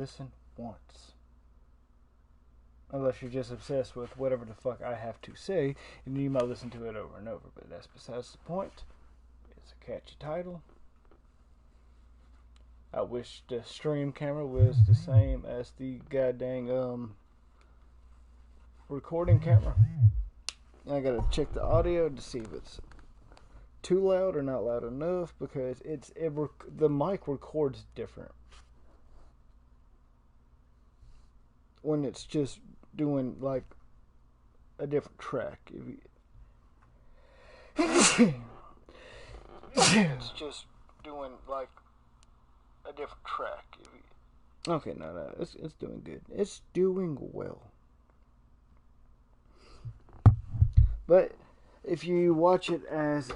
listen once. Unless you're just obsessed with whatever the fuck I have to say, and you might listen to it over and over, but that's besides the point. It's a catchy title. I wish the stream camera was the same as the goddamn recording camera. I gotta check the audio to see if it's too loud or not loud enough, because the mic records different when it's just doing like a different track. It's just doing like a different track. Okay, no, it's doing good. It's doing well. But if you watch it as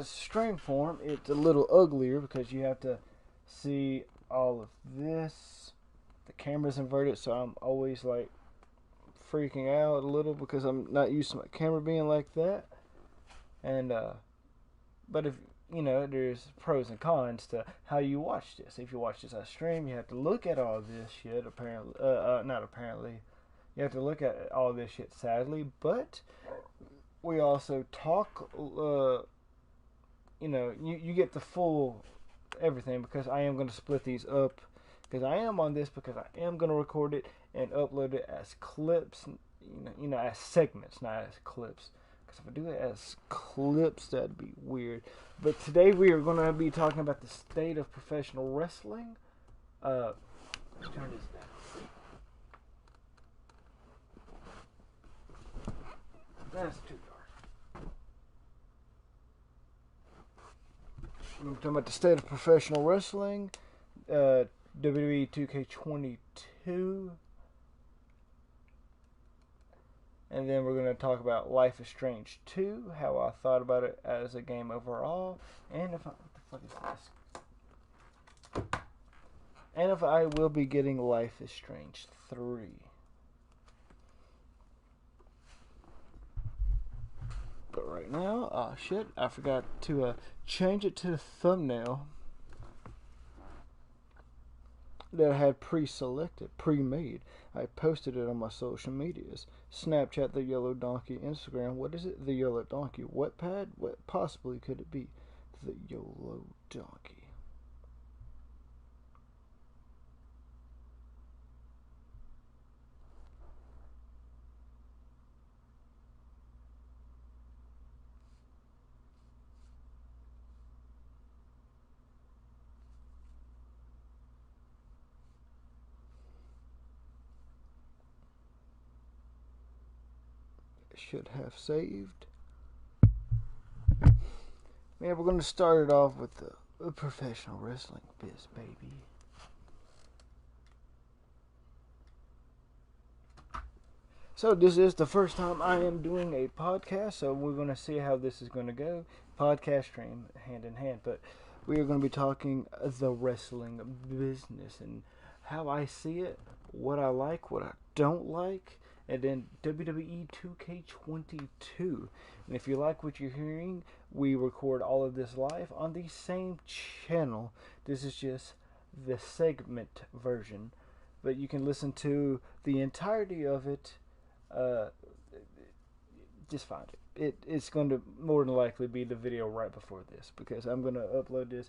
stream form, it's a little uglier because you have to see all of this. The camera's inverted, so I'm always like freaking out a little because I'm not used to my camera being like that. And but if there's pros and cons to how you watch this. If you watch this on stream, you have to look at all this shit. Apparently, not apparently. You have to look at all this shit, sadly, but we also talk, you get the full everything, because I am going to split these up, because I am on this, because I am going to record it and upload it as clips, as segments, not as clips, because if I do it as clips, that'd be weird. But today we are going to be talking about the state of professional wrestling. Let's turn this down. That's too dark. I'm talking about the state of professional wrestling, WWE 2K22, and then we're going to talk about Life is Strange 2, how I thought about it as a game overall, and what the fuck is this? And if I will be getting Life is Strange 3. But right now, shit, I forgot to change it to the thumbnail that I had pre-selected, pre-made. I posted it on my social medias. Snapchat, TheYoloDonkey, Instagram, what is it? TheYoloDonkey. Wattpad? What possibly could it be? TheYoloDonkey. Should have saved. Man, we're going to start it off with the professional wrestling biz, baby. So this is the first time I am doing a podcast, so we're going to see how this is going to go. Podcast stream, hand in hand, but we are going to be talking the wrestling business and how I see it, what I like, what I don't like, and then WWE 2K22. And if you like what you're hearing, we record all of this live on the same channel. This is just the segment version, but you can listen to the entirety of it. Just find it. It's going to more than likely be the video right before this, because I'm going to upload this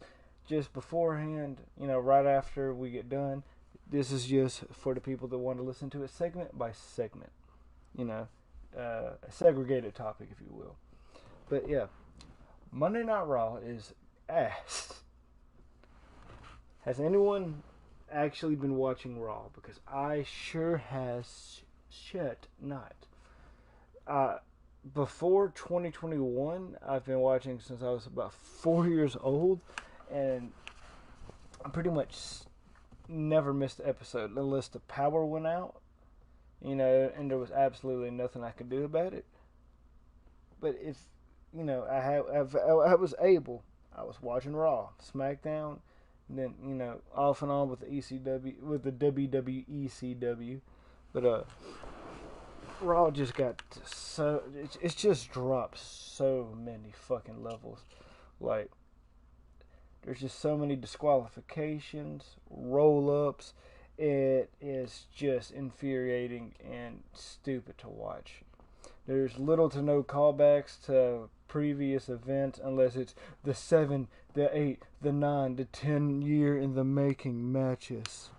just beforehand, right after we get done. This is just for the people that want to listen to it segment by segment. A segregated topic, if you will. But yeah, Monday Night Raw is ass. Has anyone actually been watching Raw? Because I sure has shit not. Before 2021, I've been watching since I was about 4 years old, and I pretty much never missed an episode unless the power went out, and there was absolutely nothing I could do about it. But if I was able, I was watching Raw, SmackDown, and then off and on with the ECW, with the WWECW, but Raw just got so it's just dropped so many fucking levels. Like, There's just so many disqualifications, roll-ups. It is just infuriating and stupid to watch. There's little to no callbacks to previous events unless it's the 7, the 8, the 9, the 10-year in the making matches.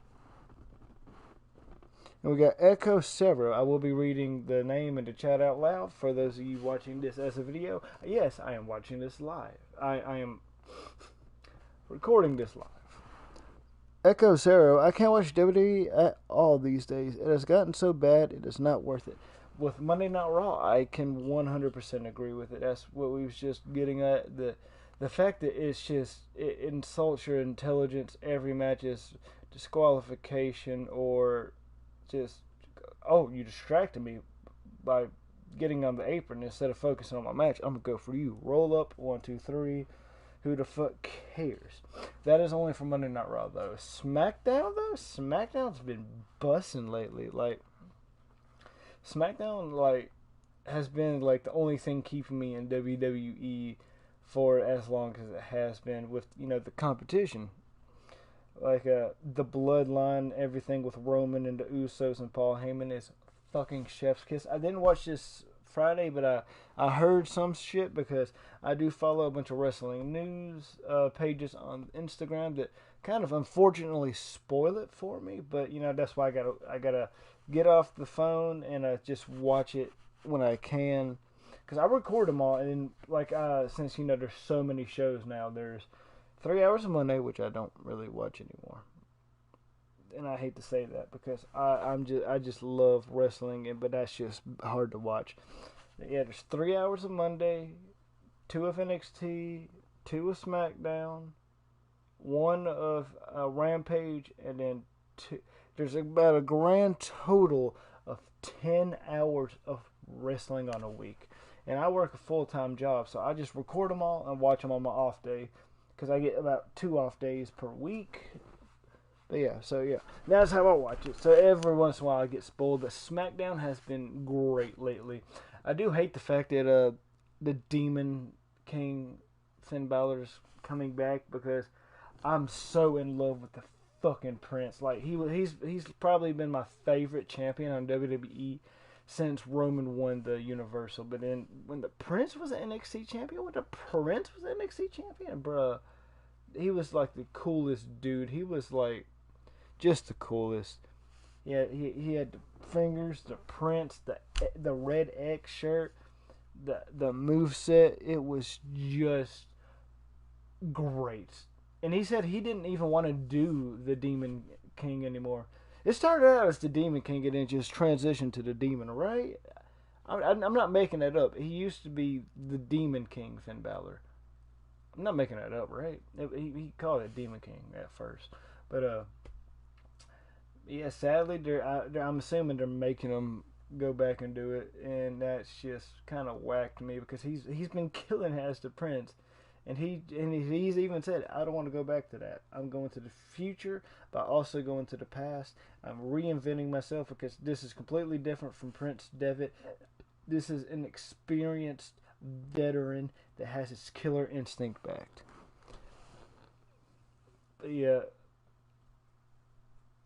And we got Echo Severo. I will be reading the name in the chat out loud for those of you watching this as a video. Yes, I am watching this live. I am recording this live. Echo Severo. I can't watch WWE at all these days. It has gotten so bad it is not worth it. With Monday Night Raw, I can 100% agree with it. That's what we was just getting at. The fact that it insults your intelligence. Every match is disqualification or just, oh, you distracted me by getting on the apron instead of focusing on my match. I'm gonna go for you. Roll up, 1, 2, 3. Who the fuck cares? That is only for Monday Night Raw though. SmackDown's been bussing lately. Like SmackDown has been the only thing keeping me in WWE for as long as it has been with the competition. The bloodline, everything with Roman and the Usos and Paul Heyman is fucking chef's kiss. I didn't watch this Friday, but I heard some shit because I do follow a bunch of wrestling news pages on Instagram that kind of unfortunately spoil it for me. But that's why I gotta get off the phone and just watch it when I can, because I record them all. And since there's so many shows now, there's 3 hours of Monday, which I don't really watch anymore. And I hate to say that because I just love wrestling, but that's just hard to watch. Yeah, there's 3 hours of Monday, 2 of NXT, 2 of SmackDown, 1 of Rampage, and then 2. There's about a grand total of 10 hours of wrestling on a week. And I work a full-time job, so I just record them all and watch them on my off day, because I get about 2 off days per week. But yeah, that's how I watch it. So every once in a while I get spoiled, but SmackDown has been great lately. I do hate the fact that the Demon King Finn Balor's coming back, because I'm so in love with the fucking Prince. He's probably been my favorite champion on WWE since Roman won the Universal. But then when the Prince was an NXT champion, bruh, he was the coolest dude. He was just the coolest. Yeah, he had the fingers, the Prince, the red X shirt, the moveset. It was just great. And he said he didn't even want to do the Demon King anymore. It started out as the Demon King and then just transitioned to the Demon, right? I'm not making that up. He used to be the Demon King, Finn Balor. I'm not making that up, right? He called it Demon King at first. But, yeah, sadly, I'm assuming they're making him go back and do it. And that's just kind of whacked me, because he's been killing as the Prince. And he's even said, I don't want to go back to that. I'm going to the future, but also going to the past. I'm reinventing myself, because this is completely different from Prince Devitt. This is an experienced veteran that has his killer instinct back. But yeah.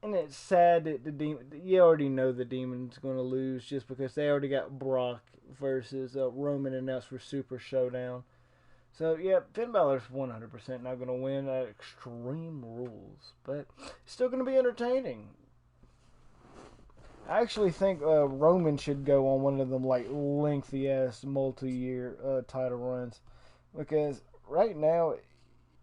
And it's sad that the Demon... You already know the Demon's going to lose, just because they already got Brock versus Roman announced for Super Showdown. So, yeah, Finn Balor's 100% not going to win at Extreme Rules. But it's still going to be entertaining. I actually think Roman should go on one of them, lengthy-ass, multi-year title runs. Because right now,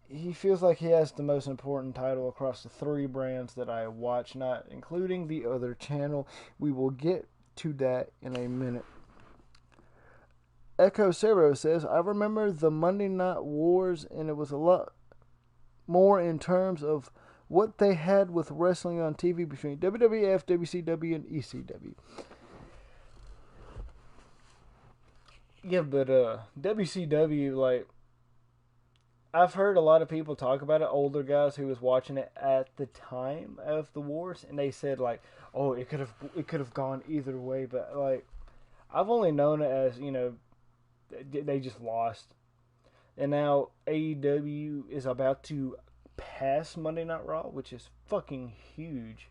he feels like he has the most important title across the 3 brands that I watch, not including the other channel. We will get to that in a minute. Echo Severo says, I remember the Monday Night Wars, and it was a lot more in terms of what they had with wrestling on TV between WWF, WCW, and ECW. Yeah, but WCW, I've heard a lot of people talk about it, older guys who was watching it at the time of the wars, and they said oh, it could have gone either way, but I've only known it as they just lost. And now AEW is about to pass Monday Night Raw, which is fucking huge.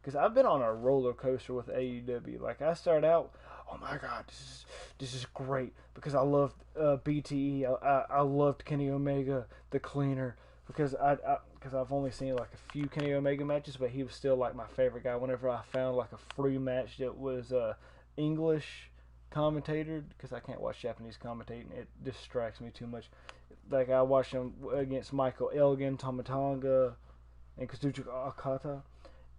Because I've been on a roller coaster with AEW. Like, I started out, oh my god, this is great. Because I loved BTE. I loved Kenny Omega, the Cleaner. Because I've only seen like a few Kenny Omega matches, but he was still like my favorite guy. Whenever I found like a free match that was English commentated, because I can't watch Japanese commentating, it distracts me too much. Like, I watched him against Michael Elgin, Tomatonga, and Kazuchika Okada,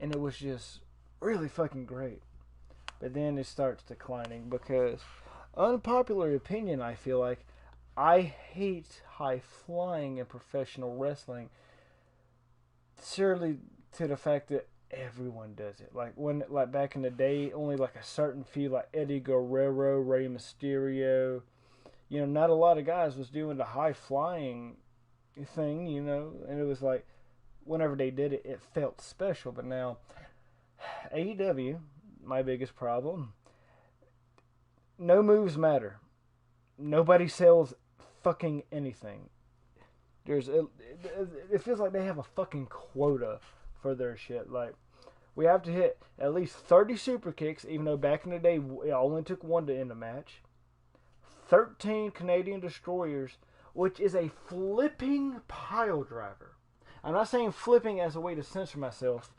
and it was just really fucking great. But then it starts declining because, unpopular opinion, I feel like, I hate high flying in professional wrestling, surely to the fact that everyone does it. Like back in the day, only like a certain few, like Eddie Guerrero, Rey Mysterio, not a lot of guys was doing the high flying thing, and it was like, whenever they did it, it felt special. But now, AEW, my biggest problem, no moves matter. Nobody sells fucking anything. It feels like they have a fucking quota for their shit. Like, we have to hit at least 30 super kicks, even though back in the day it only took one to end a match. 13 Canadian destroyers, which is a flipping pile driver. I'm not saying flipping as a way to censor myself.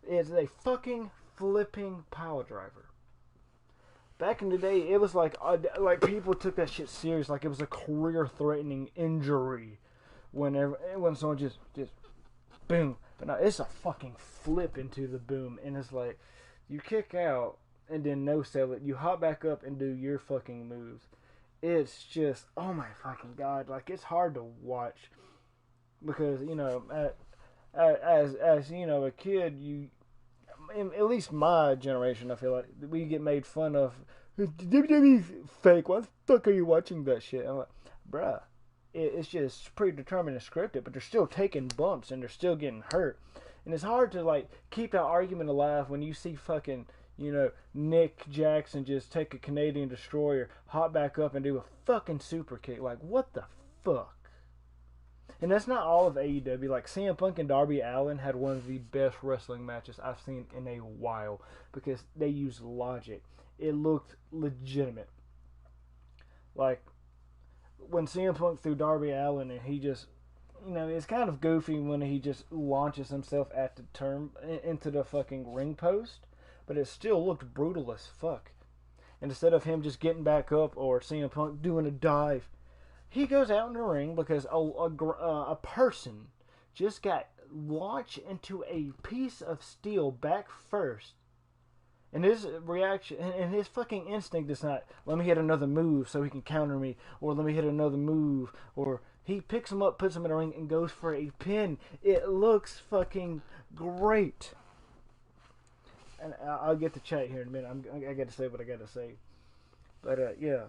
It's a fucking flipping pile driver. Back in the day, it was like people took that shit serious, like it was a career-threatening injury. When someone just boom. But now it's a fucking flip into the boom, and it's like you kick out and then no sell it. You hop back up and do your fucking moves. It's just, oh my fucking god, like, it's hard to watch because as a kid, at least my generation, I feel like we get made fun of. WWE's fake. Why the fuck are you watching that shit? I'm like, bruh, it's just predetermined and scripted, but they're still taking bumps and they're still getting hurt, and it's hard to like keep that argument alive when you see fucking Nick Jackson just take a Canadian destroyer, hop back up and do a fucking super kick. Like, what the fuck? And that's not all of AEW. Like, CM Punk and Darby Allin had one of the best wrestling matches I've seen in a while because they used logic. It looked legitimate. Like, when CM Punk threw Darby Allin and he just, it's kind of goofy when he just launches himself at the turn into the fucking ring post, but it still looked brutal as fuck. And instead of him just getting back up or CM Punk doing a dive, he goes out in the ring because a person just got launched into a piece of steel back first. And his reaction and his fucking instinct is not, let me hit another move so he can counter me, or let me hit another move, or he picks him up, puts him in the ring, and goes for a pin. It looks fucking great. And I'll get to chat here in a minute. I got to say what I got to say. But, yeah.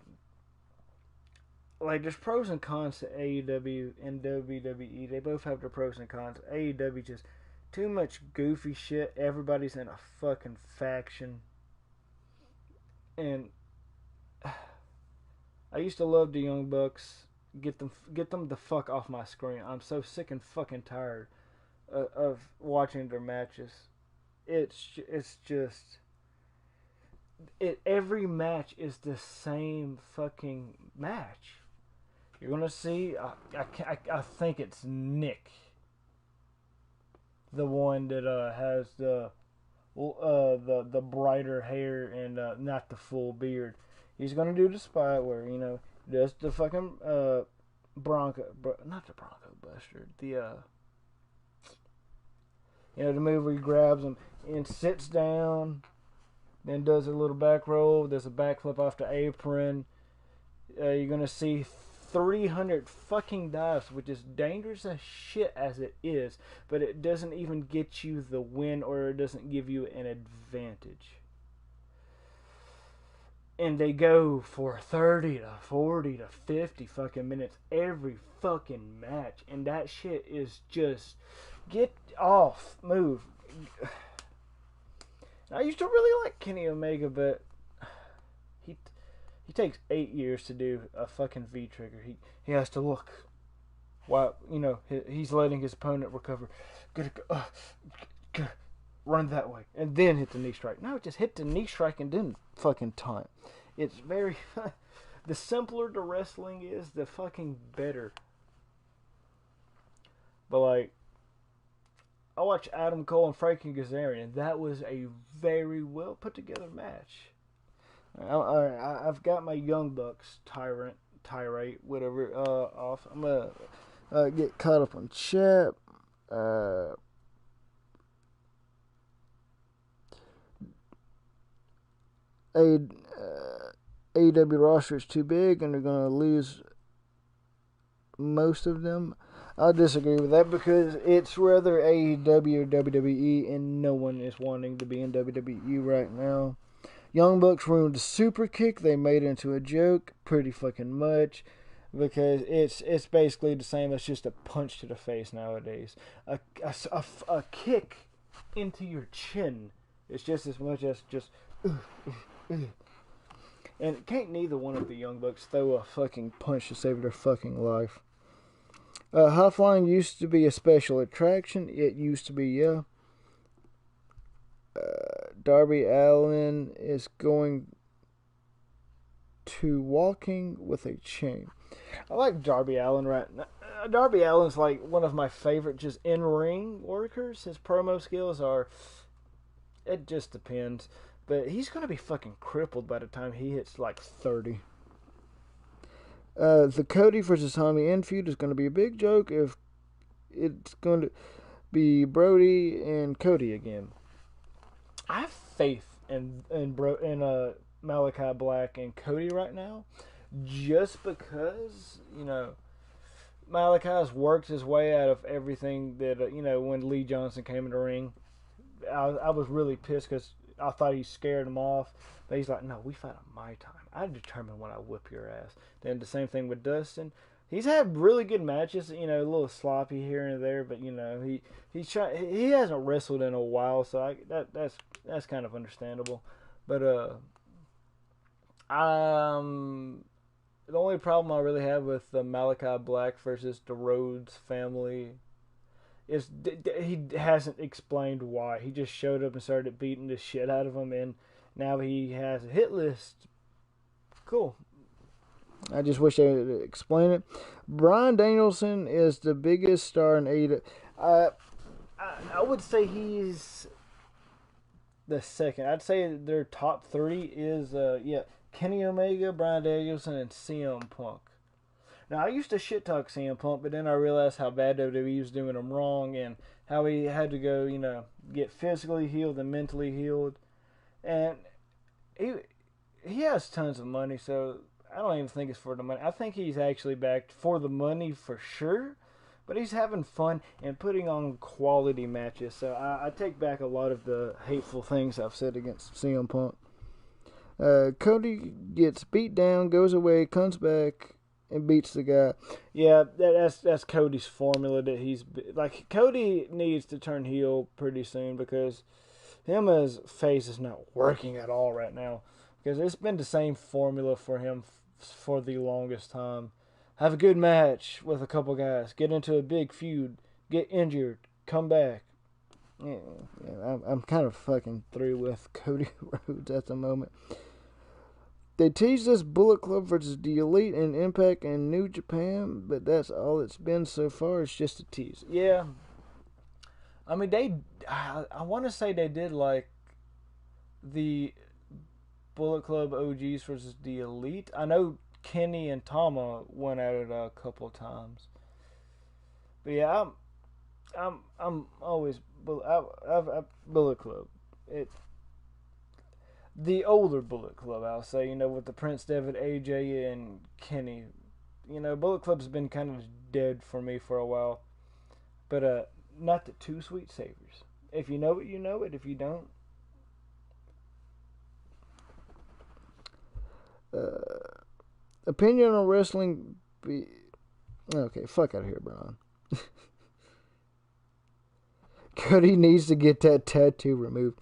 Like, there's pros and cons to AEW and WWE. They both have their pros and cons. AEW just too much goofy shit. Everybody's in a fucking faction. And I used to love the Young Bucks. Get them the fuck off my screen. I'm so sick and fucking tired of watching their matches. It's just every match is the same fucking match. You're gonna see. I think it's Nick, the one that has the brighter hair and not the full beard. He's gonna do the spot where does the fucking not the Bronco Buster, the the move where he grabs him and sits down, then does a little back roll, does a backflip off the apron. You're gonna see 300 fucking dives, which is dangerous as shit as it is, but it doesn't even get you the win, or it doesn't give you an advantage. And they go for 30 to 40 to 50 fucking minutes every fucking match, and that shit is just get off, move. I used to really like Kenny Omega, but He takes 8 years to do a fucking V trigger. He has to look while he's letting his opponent recover. Run that way and then hit the knee strike. No, just hit the knee strike and then fucking taunt. It's very the simpler the wrestling is, the fucking better. But like, I watched Adam Cole and Frankie Kazarian. That was a very well put together match. I've got my Young Bucks tirade, whatever, off. I'm gonna get caught up on chat. AEW roster is too big, and they're gonna lose most of them. I disagree with that because it's rather AEW or WWE, and no one is wanting to be in WWE right now. Young Bucks ruined the super kick. They made it into a joke pretty fucking much because it's basically the same as just a punch to the face nowadays. A kick into your chin is just as much as just. And can't neither one of the Young Bucks throw a fucking punch to save their fucking life. High flying used to be a special attraction. It used to be, yeah. Darby Allin is going to walking with a chain. I like Darby Allin right now. Darby Allin's like one of my favorite just in-ring workers. His promo skills are... It just depends. But he's going to be fucking crippled by the time he hits like 30. The Cody versus Tommy End feud is going to be a big joke if it's going to be Brody and Cody again. I have faith in Malachi Black and Cody right now, just because Malachi's worked his way out of everything that when Lee Johnson came in the ring, I was really pissed because I thought he scared him off. But he's like, no, we fight on my time. I determine when I whip your ass. Then the same thing with Dustin. He's had really good matches, a little sloppy here and there, but he hasn't wrestled in a while, so that's kind of understandable. But the only problem I really have with the Malachi Black versus the Rhodes family is he hasn't explained why. He just showed up and started beating the shit out of them, and now he has a hit list. Cool. I just wish they would explain it. Bryan Danielson is the biggest star in AEW. I would say he's the second. I'd say their top three is Kenny Omega, Bryan Danielson, and CM Punk. Now, I used to shit talk CM Punk, but then I realized how bad WWE was doing him wrong and how he had to go, get physically healed and mentally healed. And he has tons of money, so I don't even think it's for the money. I think he's actually back for the money for sure, but he's having fun and putting on quality matches. So I take back a lot of the hateful things I've said against CM Punk. Cody gets beat down, goes away, comes back, and beats the guy. Yeah, that's Cody's formula. That he's like, Cody needs to turn heel pretty soon because his face is not working at all right now. Because it's been the same formula for him for the longest time. Have a good match with a couple guys. Get into a big feud. Get injured. Come back. Yeah, I'm kind of fucking through with Cody Rhodes at the moment. They teased this Bullet Club versus the Elite and Impact and New Japan, but that's all it's been so far. It's just a tease. Yeah. I mean, I want to say they did like the Bullet Club OGs versus the Elite. I know Kenny and Tama went at it a couple times. But yeah, I'm always Bullet Club. The older Bullet Club, I'll say, with the Prince Devitt, AJ, and Kenny. Bullet Club's been kind of dead for me for a while. But not the Two Sweet Saviors. If you know it, you know it. If you don't, opinion on wrestling. Okay, fuck out of here, Brian. Cody needs to get that tattoo removed.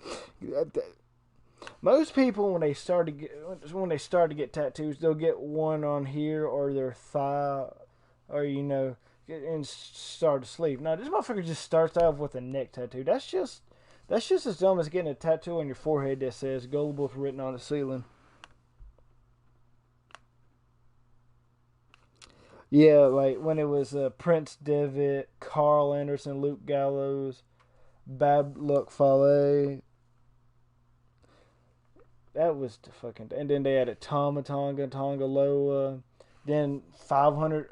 Most people when they start to get tattoos, they'll get one on here or their thigh, or and start to sleep. Now this motherfucker just starts off with a neck tattoo. That's just as dumb as getting a tattoo on your forehead that says "Gullible" written on the ceiling. Yeah, like when it was Prince Devitt, Carl Anderson, Luke Gallows, Bad Luck Fale. That was the fucking. And then they added Tama Tonga, Tonga Loa, then 500.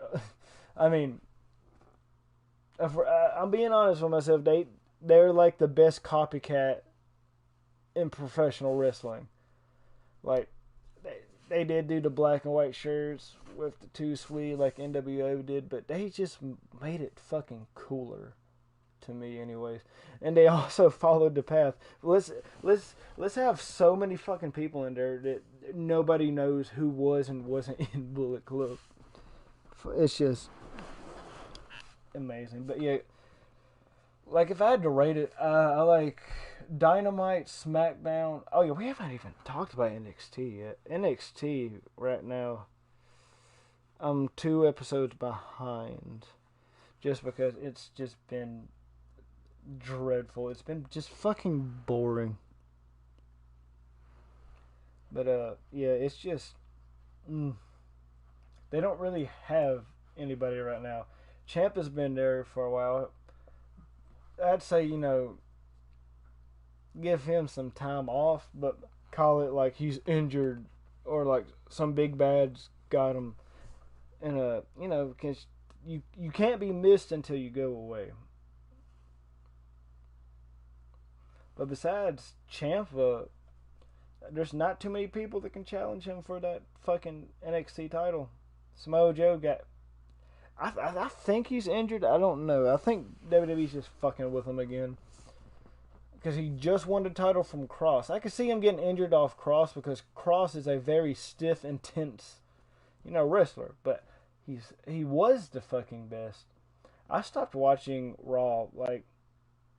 I mean, I'm being honest with myself. They're like the best copycat in professional wrestling. Like they did do the black and white shirts with the two sweet like NWO did, but they just made it fucking cooler to me, anyways. And they also followed the path. Let's have so many fucking people in there that nobody knows who was and wasn't in Bullet Club. It's just amazing. But yeah, like if I had to rate it, I like Dynamite, SmackDown. Oh yeah, we haven't even talked about NXT yet. NXT right now, I'm 2 episodes behind, just because it's just been dreadful. It's been just fucking boring. But yeah, it's just they don't really have anybody right now. Champ has been there for a while. I'd say give him some time off, but call it like he's injured or like some big bad's got him in a because you can't be missed until you go away. But besides Champa, there's not too many people that can challenge him for that fucking NXT title. Samoa Joe got. I think he's injured. I don't know. I think WWE's just fucking with him again. Because he just won the title from Cross. I could see him getting injured off Cross because Cross is a very stiff, intense, wrestler. But he was the fucking best. I stopped watching Raw like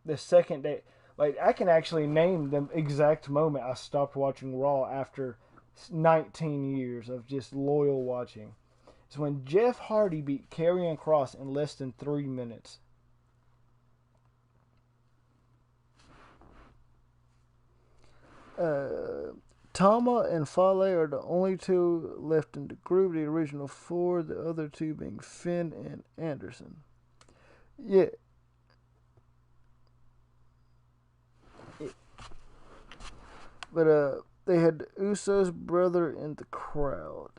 the second day. Like I can actually name the exact moment I stopped watching Raw after 19 years of just loyal watching. It's when Jeff Hardy beat Karrion Kross in less than 3 minutes. Tama and Fale are the only two left in the group. The original four, the other two being Finn and Anderson. Yeah. But they had the Usos brother in the crowd.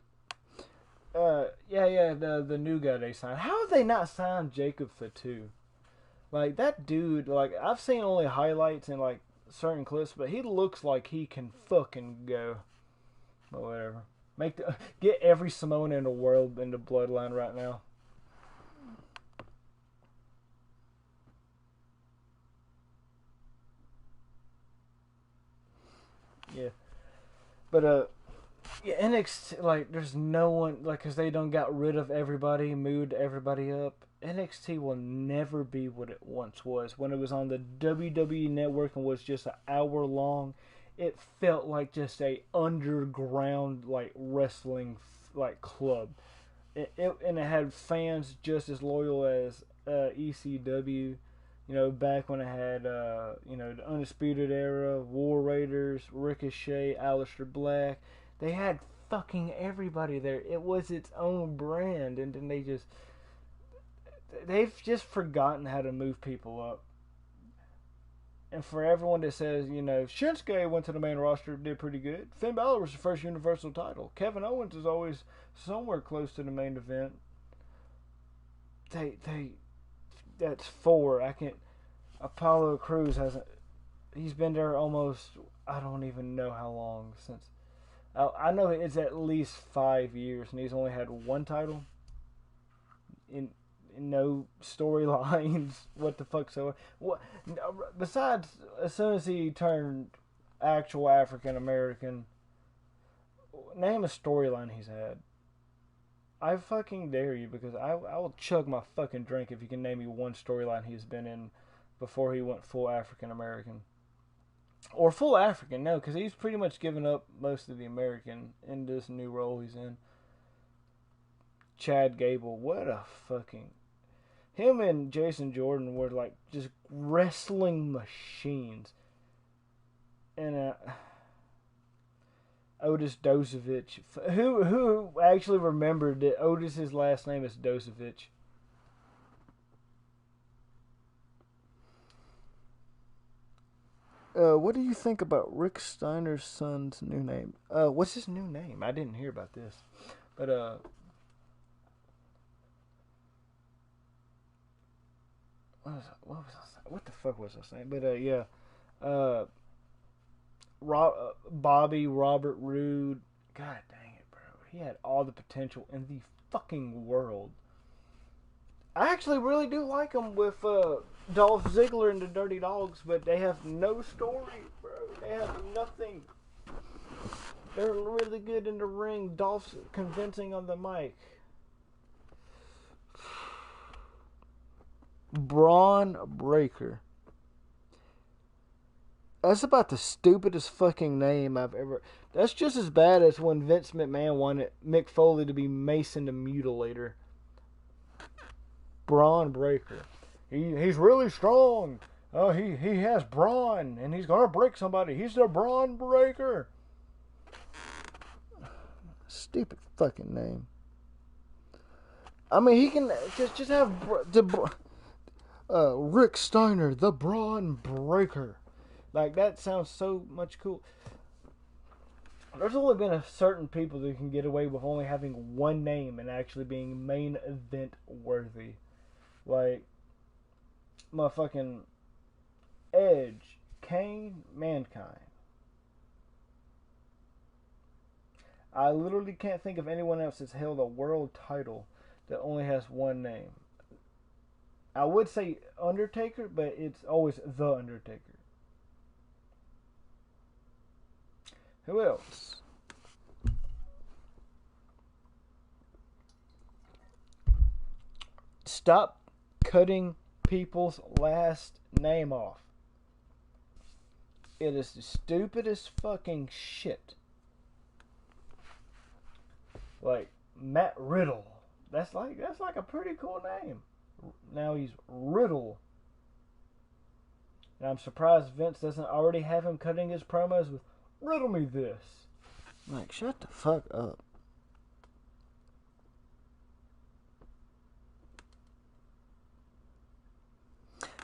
Yeah, the new guy they signed. How have they not signed Jacob Fatu? Like that dude, like I've seen only highlights and like certain clips, but he looks like he can fucking go. But whatever. Get every Samoan in the world in the bloodline right now. Yeah, but yeah, NXT, like there's no one like because they done got rid of everybody, moved everybody up. NXT will never be what it once was. When it was on the WWE network and was just an hour long, it felt like just a underground like wrestling like club. And it had fans just as loyal as ECW. Back when it had the Undisputed Era, War Raiders, Ricochet, Aleister Black. They had fucking everybody there. It was its own brand, and then they've just forgotten how to move people up. And for everyone that says, Shinsuke went to the main roster, did pretty good. Finn Balor was the first Universal title. Kevin Owens is always somewhere close to the main event. That's four. I can't. Apollo Crews hasn't. He's been there almost. I don't even know how long since. I know it's at least 5 years, and he's only had one title. In no storylines. What the fuck? So what? Besides, as soon as he turned actual African American, name a storyline he's had. I fucking dare you because I will chug my fucking drink if you can name me one storyline he's been in before he went full African American. Or full African, no, because he's pretty much given up most of the American in this new role he's in. Chad Gable, what a fucking... Him and Jason Jordan were like just wrestling machines. And Otis Dosevich, who actually remembered that Otis's last name is Dosevich. What do you think about Rick Steiner's son's new name? What's his new name? I didn't hear about this. But, what the fuck was I saying? But, yeah. Bobby Robert Roode. God dang it, bro. He had all the potential in the fucking world. I actually really do like him with, Dolph Ziggler and the Dirty Dogs, but they have no story, bro. They have nothing. They're really good in the ring. Dolph's convincing on the mic. Braun Breaker. That's about the stupidest fucking name I've ever... That's just as bad as when Vince McMahon wanted Mick Foley to be Mason the Mutilator. Braun Breaker. He's really strong. Oh, he has brawn, and he's gonna break somebody. He's the Braun Breaker. Stupid fucking name. I mean, he can just have Rick Steiner, the Braun Breaker. Like, that sounds so much cool. There's only been a certain people that can get away with only having one name and actually being main event worthy. Like, motherfucking Edge, Kane, Mankind. I literally can't think of anyone else that's held a world title that only has one name. I would say Undertaker, but it's always The Undertaker. Who else? Stop cutting people's last name off. It is the stupidest fucking shit. Like Matt Riddle. That's like a pretty cool name. Now he's Riddle. And I'm surprised Vince doesn't already have him cutting his promos with "Riddle me this." Like, shut the fuck up.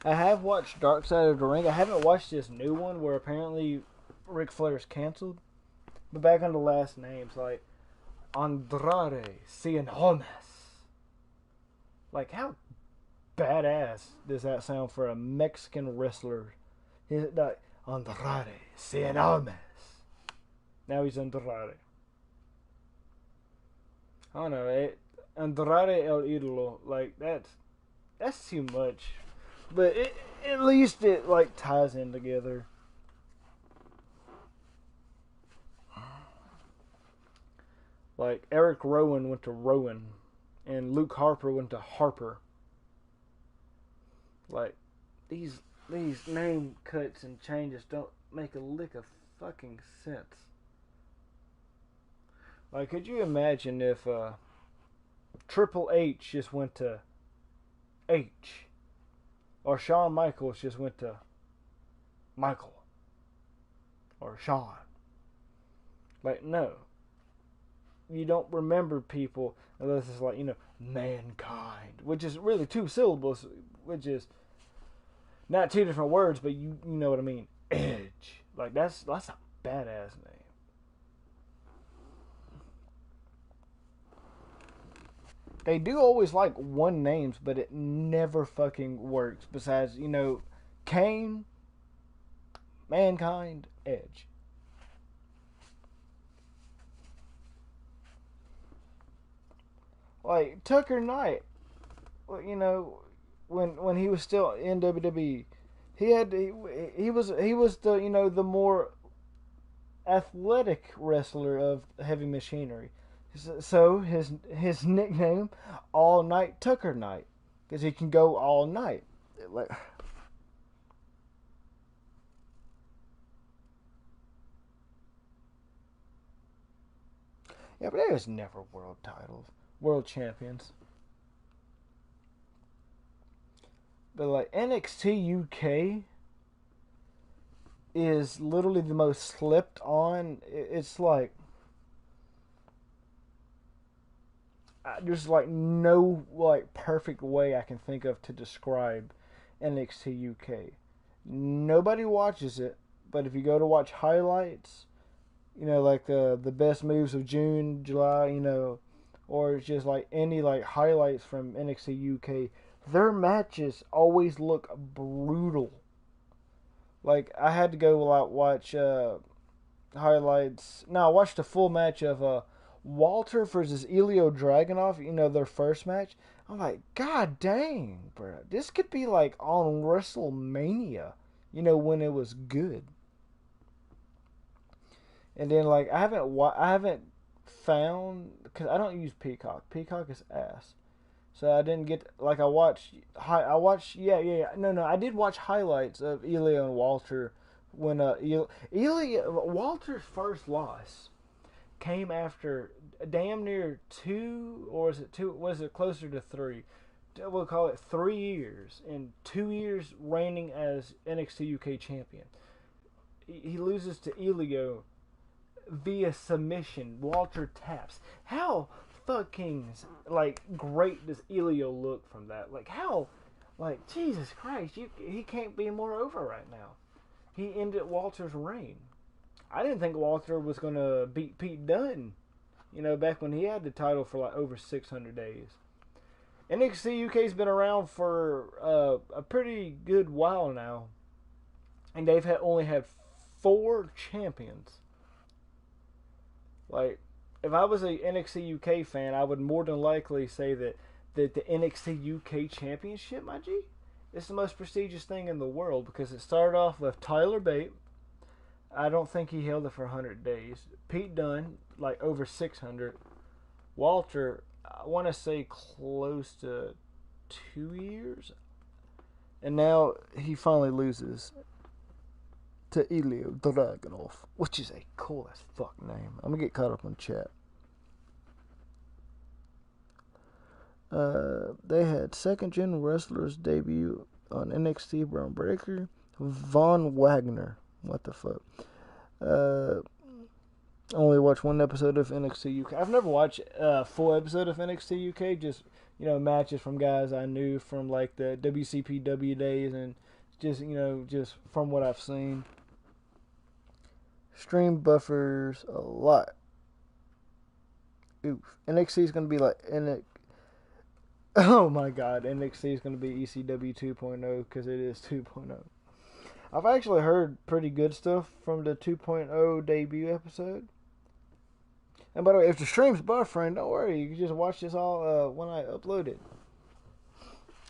I have watched Dark Side of the Ring. I haven't watched this new one where apparently Ric Flair's canceled. But back on the last names, like Andrade Cien Almas. Like, how badass does that sound for a Mexican wrestler? Like, Andrade Cien Almas. Now he's Andrade. I don't know. Andrade El Idolo. Like, that's too much. But at least it, like, ties in together. Like, Eric Rowan went to Rowan. And Luke Harper went to Harper. Like, these name cuts and changes don't make a lick of fucking sense. Like, could you imagine if Triple H just went to H? Or Shawn Michaels just went to Michael. Or Shawn. Like, no. You don't remember people unless it's like, Mankind. Which is really two syllables. Which is not two different words, but you know what I mean. Edge. Like, that's a badass name. They do always like one names, but it never fucking works. Besides, Kane, Mankind, Edge. Like Tucker Knight, when he was still in WWE, he was the the more athletic wrestler of Heavy Machinery. So his nickname, All Night Tucker Knight, because he can go all night. Like, Yeah, but they was never world titles, world champions. But like NXT UK is literally the most slept on. It's like there's like no like perfect way I can think of to describe NXT UK. Nobody watches it, but if you go to watch highlights, like the best moves of June, July, or it's just like any like highlights from NXT UK, their matches always look brutal. Like I had to go like watch highlights. No, I watched a full match of Walter versus Ilya Dragunov. Their first match. I'm like, God dang, bro, this could be like on WrestleMania. When it was good. And then like I haven't found, because I don't use Peacock. Peacock is ass. So I didn't get like I watched no I did watch highlights of Ilya and Walter when Ilya Walter's first loss came after damn near 2, or is it 2? Was it closer to 3? We'll call it 3 years, and 2 years reigning as NXT UK champion. He loses to Ilya via submission. Walter taps. How fucking like great does Ilya look from that? Like how, like Jesus Christ, he can't be more over right now. He ended Walter's reign. I didn't think Walter was gonna beat Pete Dunne, back when he had the title for like over 600 days. NXT UK's been around for a pretty good while now, and they've only had 4 champions. Like, if I was a NXT UK fan, I would more than likely say that the NXT UK Championship, my G, is the most prestigious thing in the world, because it started off with Tyler Bate. I don't think he held it for 100 days. Pete Dunne, like over 600. Walter, I want to say close to 2 years. And now he finally loses to Ilya Dragunov, which is a cool as fuck name. I'm gonna get caught up on chat. They had second-gen wrestlers debut on NXT. Braun Breaker, Von Wagner. What the fuck? Only watched one episode of NXT UK. I've never watched a full episode of NXT UK. Just matches from guys I knew from like the WCPW days, and just from what I've seen. Stream buffers a lot. Oof. NXT is gonna be like oh my god, NXT is gonna be ECW 2.0 because it is 2.0. I've actually heard pretty good stuff from the 2.0 debut episode. And by the way, if the stream's buffering, don't worry. You can just watch this all when I upload it.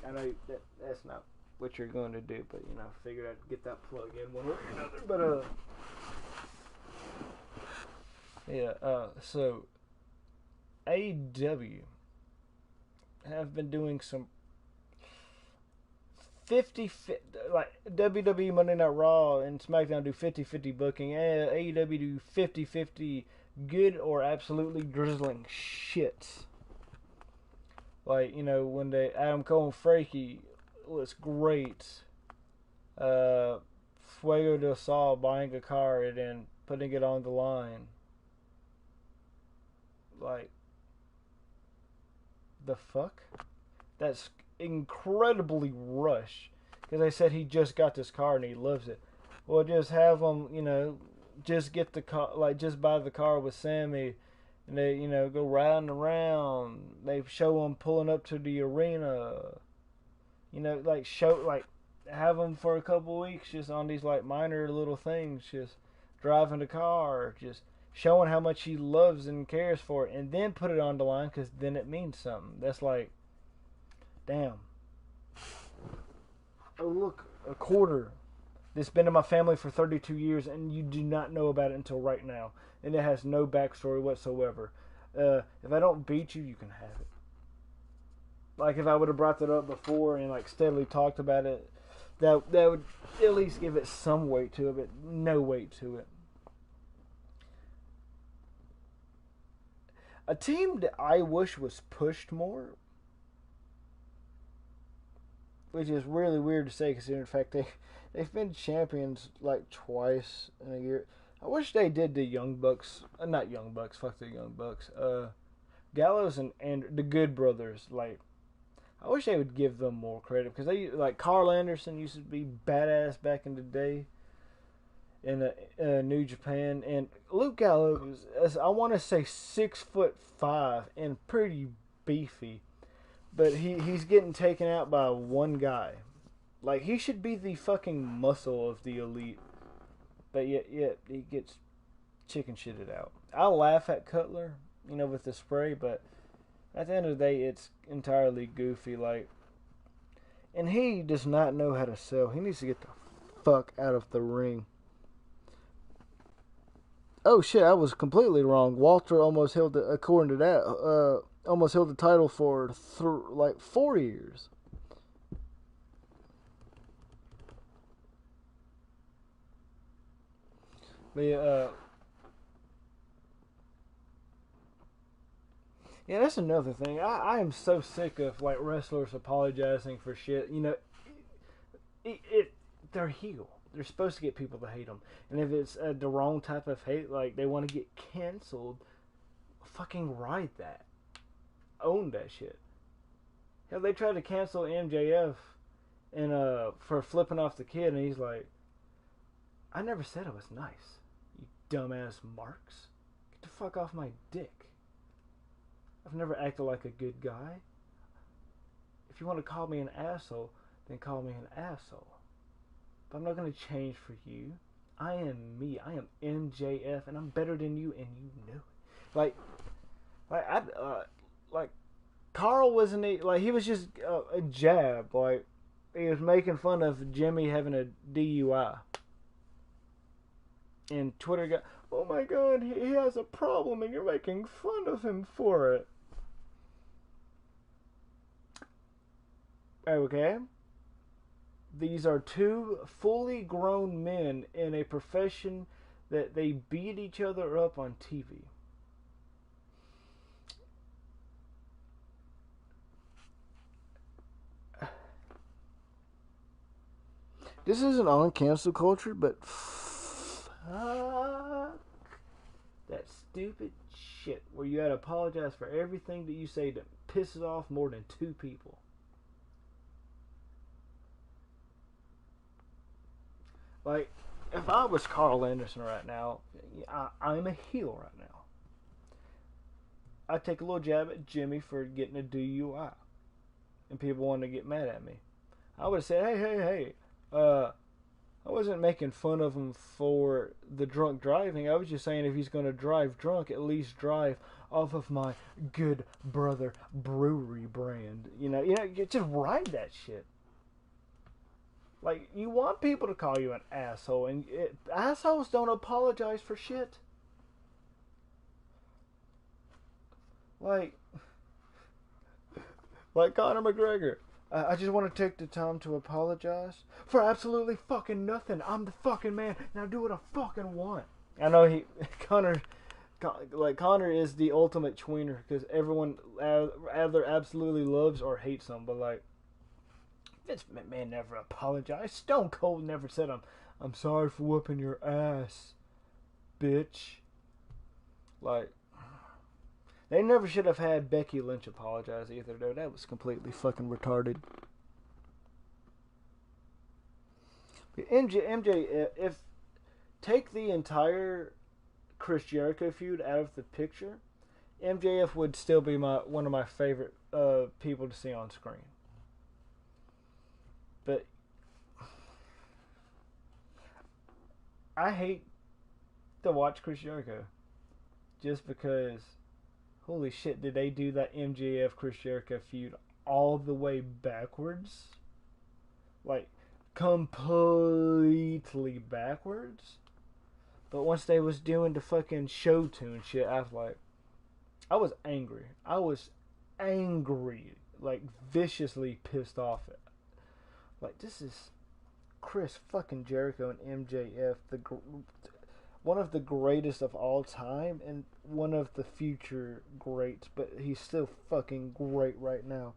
I know that's not what you're going to do, but figured I'd get that plug in one way or another. But so AEW have been doing some 50, like WWE Monday Night Raw and SmackDown do 50-50 booking. AEW do 50-50 good or absolutely drizzling shit. Like, when the Adam Cole and Frankie was great. Fuego del Sol buying a car and then putting it on the line. Like, the fuck? That's incredibly rushed. Because they said he just got this car and he loves it. Well, just have him, just get the car, like, just buy the car with Sammy. And they, go riding around. They show him pulling up to the arena. Have him for a couple weeks just on these, like, minor little things. Just driving the car. Just showing how much he loves and cares for it. And then put it on the line because then it means something. That's like, damn. Oh, look, a quarter that's been in my family for 32 years and you do not know about it until right now. And it has no backstory whatsoever. If I don't beat you, you can have it. Like, if I would have brought that up before and, like, steadily talked about it, that would at least give it some weight to it, but no weight to it. A team that I wish was pushed more, which is really weird to say considering the fact they've been champions like twice in a year. I wish they did the Young Bucks, not Young Bucks, fuck the Young Bucks. Gallows and the Good Brothers. Like, I wish they would give them more credit because they like Carl Anderson used to be badass back in the day in New Japan, and Luke Gallows is I want to say 6'5" and pretty beefy. But he's getting taken out by one guy. Like, he should be the fucking muscle of the elite. But yet he gets chicken shitted out. I laugh at Cutler, with the spray, but at the end of the day, it's entirely goofy. Like, and he does not know how to sell. He needs to get the fuck out of the ring. Oh shit, I was completely wrong. Walter almost held the, according to that, almost held the title for 4 years. But yeah, that's another thing. I am so sick of like wrestlers apologizing for shit. They're heel. They're supposed to get people to hate them, and if it's the wrong type of hate, like they want to get canceled, fucking ride that. Own that shit. Hell, they tried to cancel MJF and for flipping off the kid, and he's like, I never said it was nice, you dumbass marks. Get the fuck off my dick. I've never acted like a good guy. If you want to call me an asshole, then call me an asshole. But I'm not going to change for you. I am me. I am MJF, and I'm better than you, and you know it. Like Carl wasn't like he was just a jab. Like he was making fun of Jimmy having a DUI, and Twitter got, oh my god, he has a problem, and you're making fun of him for it. Okay. These are two fully grown men in a profession that they beat each other up on TV. This isn't on cancel culture, but fuck that stupid shit where you gotta apologize for everything that you say that pisses off more than two people. Like, if I was Carl Anderson right now, I'm a heel right now. I'd take a little jab at Jimmy for getting a DUI. And people wanted to get mad at me. I would have said, hey, I wasn't making fun of him for the drunk driving. I was just saying if he's going to drive drunk, at least drive off of my Good Brother Brewery brand. You just ride that shit. Like, you want people to call you an asshole, and assholes don't apologize for shit. Like Conor McGregor. I just want to take the time to apologize for absolutely fucking nothing. I'm the fucking man. Now do what I fucking want. I know Conor is the ultimate tweener because everyone either absolutely loves or hates him, but like, Vince McMahon never apologized. Stone Cold never said, I'm sorry for whooping your ass, bitch. Like, they never should have had Becky Lynch apologize either, though. That was completely fucking retarded. But MJ, if take the entire Chris Jericho feud out of the picture, MJF would still be one of my favorite people to see on screen. But I hate to watch Chris Jericho just because, holy shit, did they do that MJF Chris Jericho feud all the way backwards? Like, completely backwards? But once they was doing the fucking show tune shit, I was angry. I was angry. Like, viciously pissed off at. Like, this is Chris fucking Jericho and MJF. one of the greatest of all time and one of the future greats, but he's still fucking great right now.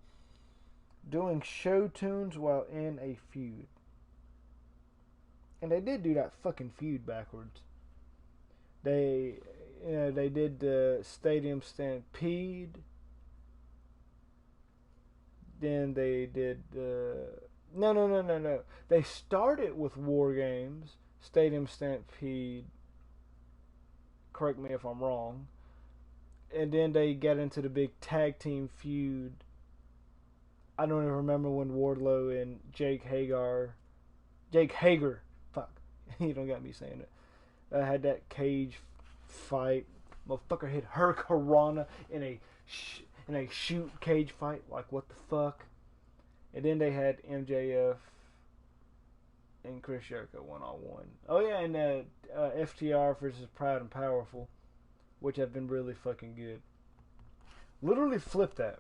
Doing show tunes while in a feud. And they did do that fucking feud backwards. They did the Stadium Stampede. Then they did no. They started with War Games, Stadium Stampede. Correct me if I'm wrong. And then they got into the big tag team feud. I don't even remember when Wardlow and Jake Hager, fuck, you don't got me saying it. Had that cage fight. Motherfucker hit Hurricanrana in a shoot cage fight. Like, what the fuck? And then they had MJF and Chris Jericho 1-on-1. Oh yeah, and FTR versus Proud and Powerful, which have been really fucking good. Literally flip that.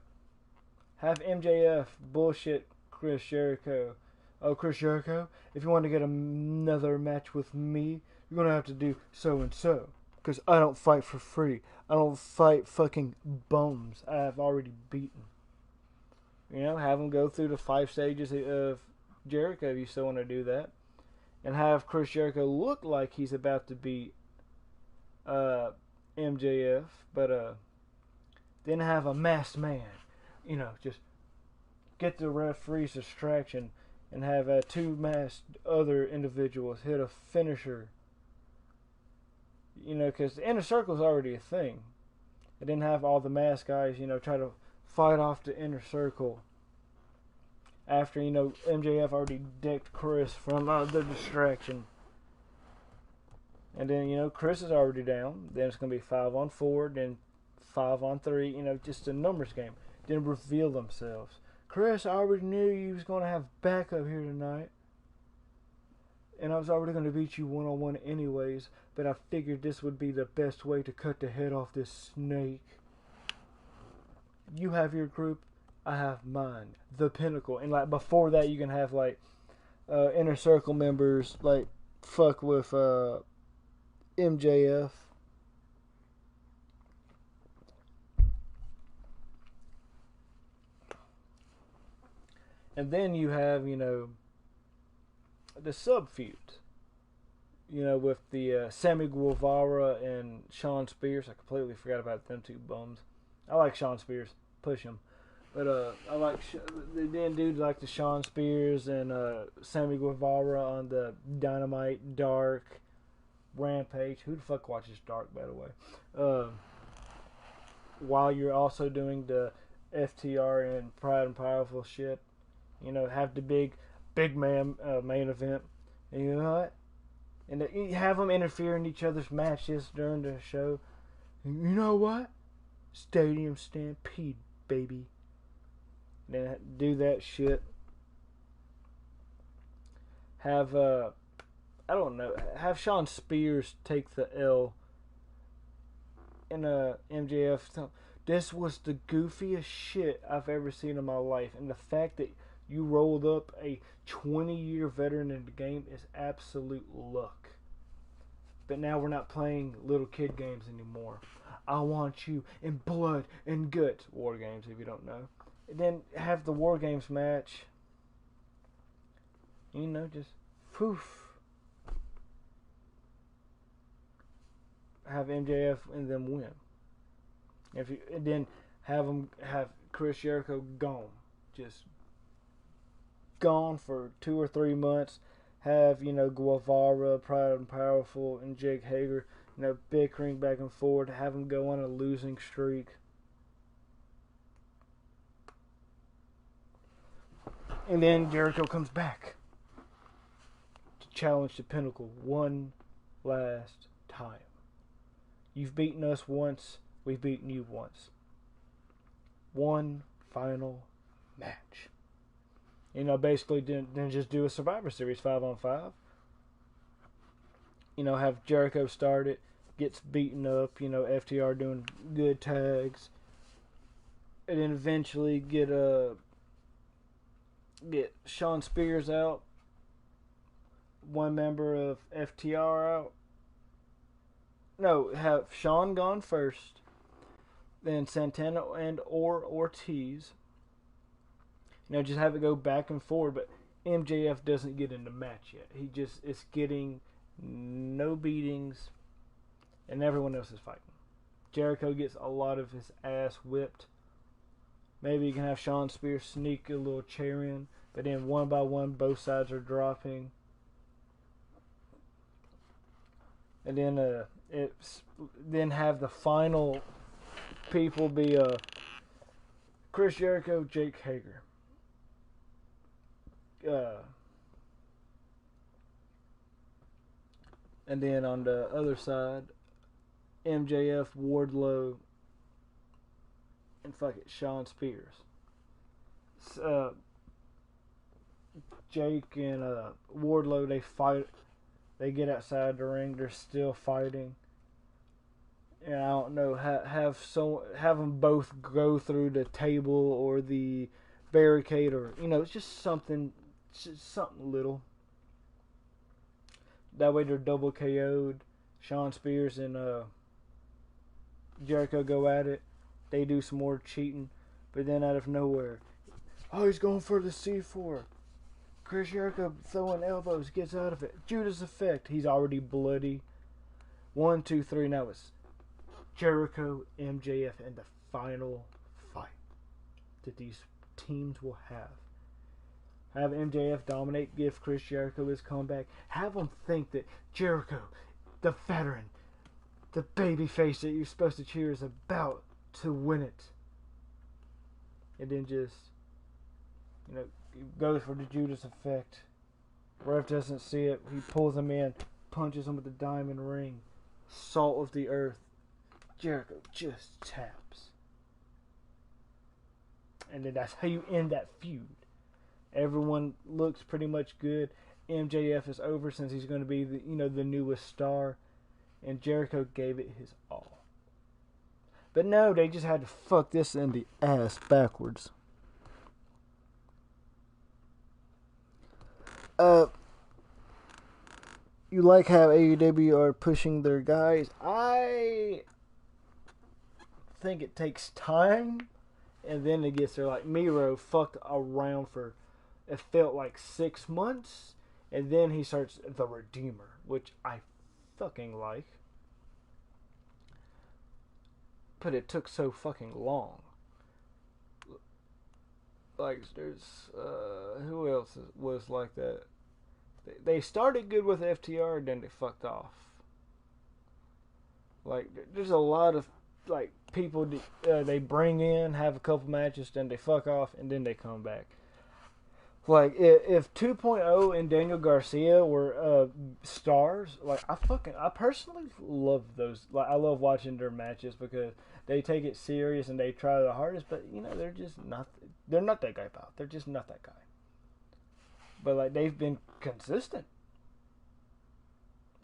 Have MJF bullshit Chris Jericho. Oh, Chris Jericho, if you want to get another match with me, you're going to have to do so and so. Because I don't fight for free. I don't fight fucking bums I have already beaten. You know, have him go through the 5 stages of Jericho if you still want to do that. And have Chris Jericho look like he's about to beat MJF. But then have a masked man. You know, just get the referee's distraction and have 2 masked other individuals hit a finisher. You know, because the inner circle is already a thing. And then have all the masked guys, you know, try to fight off the inner circle. After, you know, MJF already decked Chris from the distraction. And then, you know, Chris is already down. Then it's going to be 5-on-4, then 5-on-3, you know, just a numbers game. Then reveal themselves. Chris, I already knew you was going to have backup here tonight. And I was already going to beat you 1-on-1 anyways. But I figured this would be the best way to cut the head off this snake. You have your group, I have mine. The Pinnacle. And like before that you can have like inner circle members like fuck with MJF. And then you have, you know, the sub feud. You know, with the Sammy Guevara and Sean Spears. I completely forgot about them 2 bums. I like Sean Spears. Push him. But I like the then dudes like the Sean Spears and Sammy Guevara on the Dynamite, Dark, Rampage. Who the fuck watches Dark, by the way? While you're also doing the FTR and Proud and Powerful shit. You know, have the big man main event. And you know what? And you have them interfere in each other's matches during the show. And you know what? Stadium Stampede, baby. Then do that shit. Have I don't know. Have Sean Spears take the L in MJF. This was the goofiest shit I've ever seen in my life, and the fact that you rolled up a 20-year veteran in the game is absolute luck. But now we're not playing little kid games anymore. I want you in blood and guts. War games, if you don't know. And then have the War Games match. You know, just poof. Have MJF and them win. And then have Chris Jericho gone. Just gone for 2 or 3 months. Have, you know, Guevara, Proud and Powerful, and Jake Hager, you know, bickering back and forth. Have them go on a losing streak. And then Jericho comes back to challenge the Pinnacle one last time. You've beaten us once, we've beaten you once. One final match. You know, basically then just do a Survivor Series 5-on-5. You know, have Jericho start it, gets beaten up, you know, FTR doing good tags. And then eventually get Sean Spears out, one member of FTR out, no, have Sean gone first, then Santana and or Ortiz. Just have it go back and forth. But MJF doesn't get in the match yet. He just is getting no beatings, and everyone else is fighting. Jericho gets a lot of his ass whipped. Maybe you can have Shawn Spears sneak a little chair in, but then one by one, both sides are dropping. And then have the final people be Chris Jericho, Jake Hager. And then on the other side, MJF, Wardlow, and Shawn Spears. Jake and Wardlow, they fight. They get outside the ring. They're still fighting. And I don't know, have them both go through the table or the barricade, or it's just something little. That way they're double KO'd. Shawn Spears and Jericho go at it. They do some more cheating, but then out of nowhere, he's going for the C4. Chris Jericho throwing elbows, gets out of it. Judas Effect. He's already bloody. 1, 2, 3. Now it's Jericho, MJF, and the final fight that these teams will have. Have MJF dominate, give Chris Jericho his comeback. Have them think that Jericho, the veteran, the babyface that you're supposed to cheer, is about to win it. And then just, goes for the Judas Effect. Ref doesn't see it. He pulls him in, punches him with the diamond ring. Salt of the earth. Jericho just taps. And then that's how you end that feud. Everyone looks pretty much good. MJF is over since he's going to be the newest star. And Jericho gave it his all. But no, they just had to fuck this in the ass backwards. You like how AEW are pushing their guys. I think it takes time, and then it gets there. Like Miro fucked around for, it felt like 6 months, and then he starts the Redeemer, which I fucking like. But it took so fucking long. Like, there's, who else was like that? They started good with FTR, then they fucked off. Like, there's a lot of, like, people they bring in, have a couple matches, then they fuck off, and then they come back. Like, if 2.0 and Daniel Garcia were stars, like, I personally love those. Like, I love watching their matches because they take it serious and they try the hardest, but, they're just not, they're not that guy, pal. They're just not that guy. But, like, they've been consistent.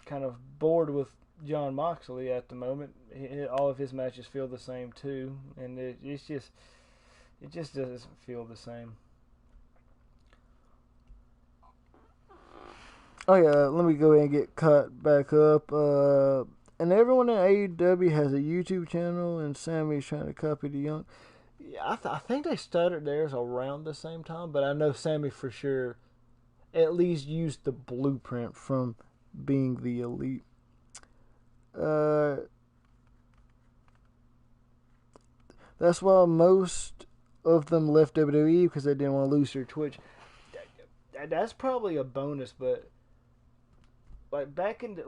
Kind of bored with Jon Moxley at the moment. All of his matches feel the same, too. And it just doesn't feel the same. Oh yeah, let me go ahead and get caught back up. And everyone in AEW has a YouTube channel, and Sammy's trying to copy the young. Yeah, I think they started theirs around the same time, but I know Sammy for sure at least used the blueprint from being the elite. That's why most of them left WWE, because they didn't want to lose their Twitch. That's probably a bonus, but like back in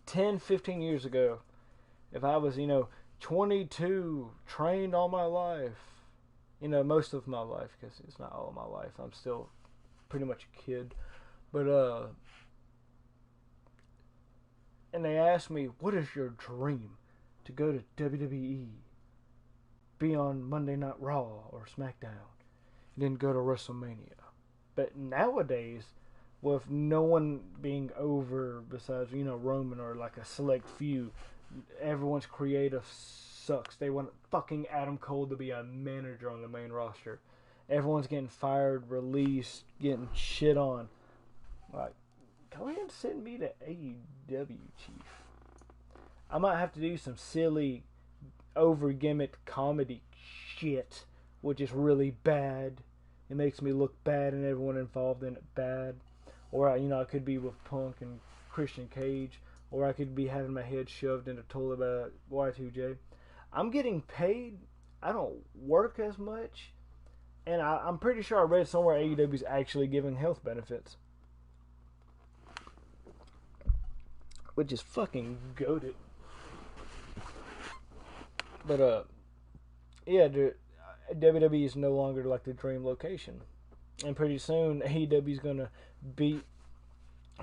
10, 15 years ago, if I was, 22, trained all my life, most of my life, because it's not all my life, I'm still pretty much a kid, but, and they asked me, what is your dream? To go to WWE, be on Monday Night Raw or SmackDown, and then go to WrestleMania. But nowadays, with no one being over besides, Roman or like a select few, everyone's creative sucks. They want fucking Adam Cole to be a manager on the main roster. Everyone's getting fired, released, getting shit on. Like, go ahead and send me to AEW, Chief. I might have to do some silly, over gimmicked comedy shit, which is really bad. It makes me look bad and everyone involved in it bad. Or I could be with Punk and Christian Cage, or I could be having my head shoved in a toilet by Y2J. I'm getting paid. I don't work as much, and I'm pretty sure I read somewhere AEW's actually giving health benefits, which is fucking goated. But yeah, dude, WWE is no longer like the dream location, and pretty soon AEW is gonna beat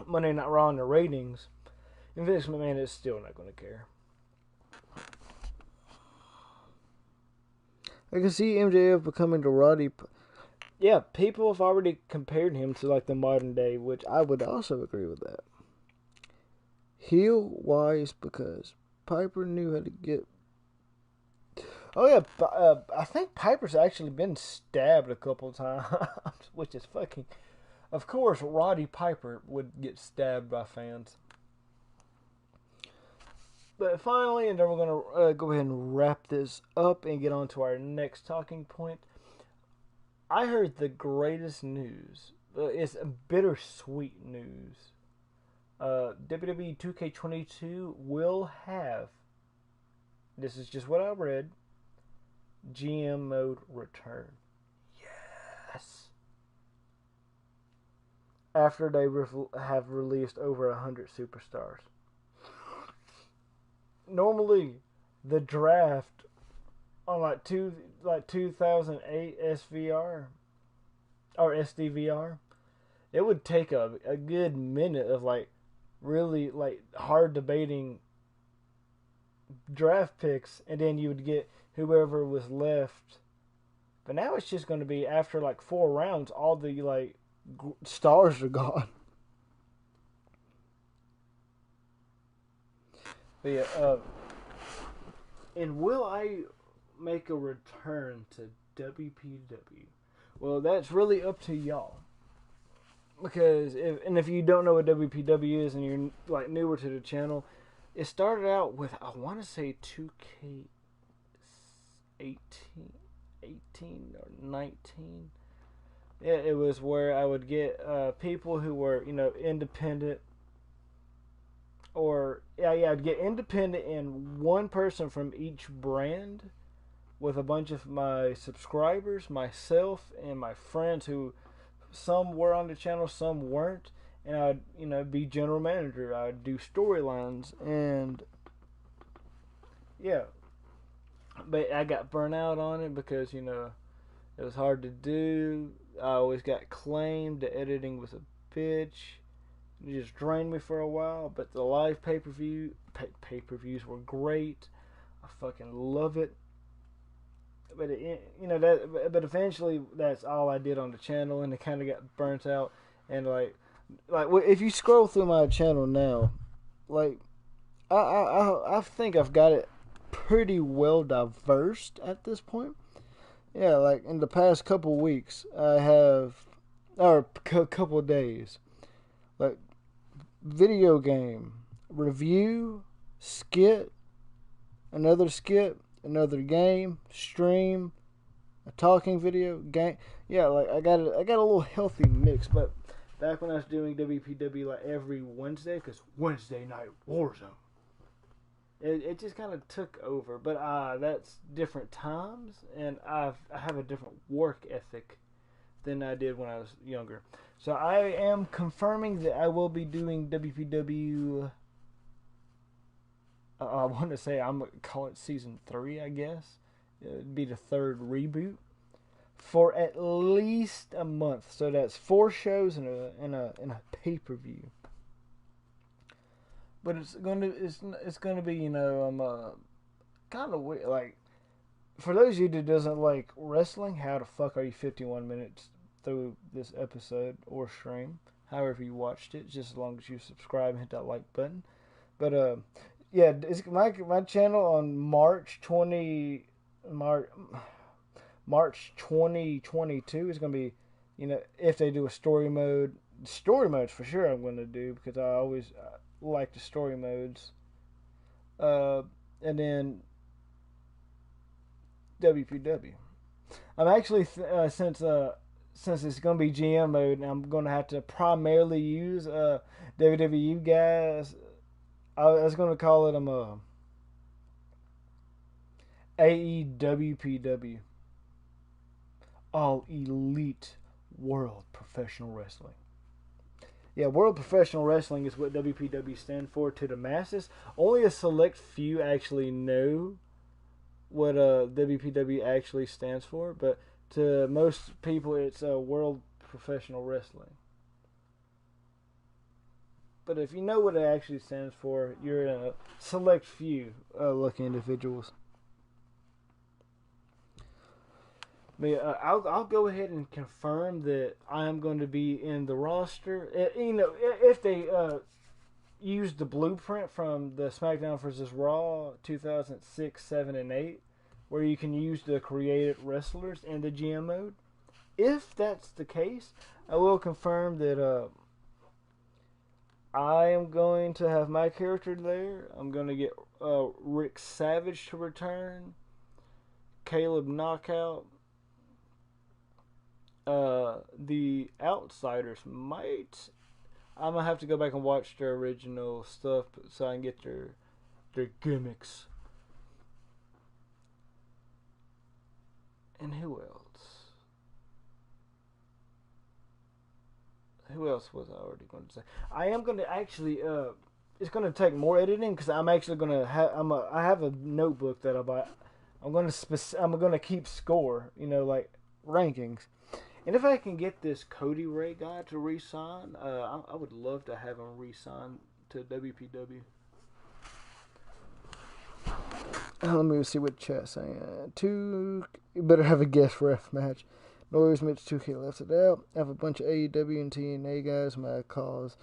Monday Night Raw in the ratings, and Vince McMahon is still not gonna care. I can see MJF becoming the Roddy. Yeah, people have already compared him to like the modern day, which I would also agree with that. Heel wise, because Piper knew how to get. Oh yeah, I think Piper's actually been stabbed a couple times, which is fucking. Of course, Roddy Piper would get stabbed by fans. But finally, and then we're going to go ahead and wrap this up and get on to our next talking point. I heard the greatest news. It's bittersweet news. WWE 2K22 will have, this is just what I read, GM mode return. Yes! After they have released over 100 superstars. Normally, the draft on like 2008 SVR or SDVR, it would take a good minute of like really like hard debating draft picks, and then you would get whoever was left. But now it's just going to be after like 4 rounds, all the like stars are gone. But yeah, and will I make a return to WPW? Well, that's really up to y'all. Because if you don't know what WPW is and you're like newer to the channel, it started out with, I want to say 2K18 or 19. Yeah, it was where I would get people who were independent. Or I'd get independent and one person from each brand with a bunch of my subscribers, myself, and my friends who some were on the channel, some weren't, and I'd be general manager. I'd do storylines, and yeah, but I got burnt out on it because it was hard to do. I always got claimed the editing was a bitch. It just drained me for a while, but the live pay-per-views were great. I fucking love it. But but eventually that's all I did on the channel, and it kind of got burnt out. And like if you scroll through my channel now, like I think I've got it pretty well diverse at this point. Yeah, like in the past couple weeks, I have, or couple days, like video game review, skit, another game, stream, a talking video game. Yeah, like I got a little healthy mix. But back when I was doing WPW like every Wednesday, because Wednesday night Warzone, it just kind of took over. But that's different times, and I have a different work ethic than I did when I was younger. So I am confirming that I will be doing WPW. I want to say I'm gonna call it season 3, I guess. It'd be the 3rd reboot for at least a month. So that's 4 shows and a pay-per-view. But it's gonna be kind of weird. Like, for those of you that doesn't like wrestling, how the fuck are you 51 minutes through this episode or stream? However you watched it, just as long as you subscribe and hit that like button. But yeah, it's my channel on March 2022 is gonna be, if they do a story mode for sure I'm gonna do, because I always like the story modes. and then WPW. I'm actually since it's gonna be GM mode, I'm gonna have to primarily use WWE guys. I was gonna call it AEWPW, All Elite World Professional Wrestling. Yeah, World Professional Wrestling is what WPW stands for to the masses. Only a select few actually know what WPW actually stands for, but to most people, it's World Professional Wrestling. But if you know what it actually stands for, you're in a select few lucky individuals. But I'll go ahead and confirm that I am going to be in the roster. If they use the blueprint from the SmackDown vs. Raw 2006, 7, and 8, where you can use the created wrestlers in the GM mode. If that's the case, I will confirm that I am going to have my character there. I'm going to get Rick Savage to return, Caleb Knockout. The Outsiders might. I'm gonna have to go back and watch their original stuff so I can get their gimmicks. And who else? Who else was I already going to say? I am going to actually. It's going to take more editing because I'm actually going to have. I have a notebook that I buy. I'm going to keep score. Like rankings. And if I can get this Cody Ray guy to re-sign, I would love to have him re-sign to WPW. Let me see what chat's saying. You better have a guest ref match. Noise Mitch 2K left it out. I have a bunch of AEW and TNA guys. My cause.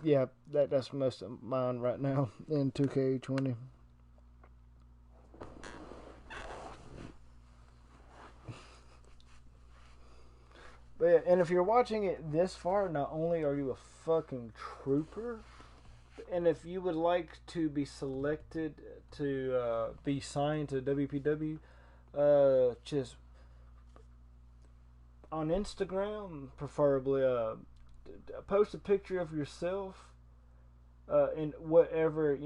Yeah, that's most of mine right now in 2K20. But yeah, and if you're watching it this far, not only are you a fucking trooper, and if you would like to be selected to be signed to WPW, just on Instagram, preferably, post a picture of yourself in whatever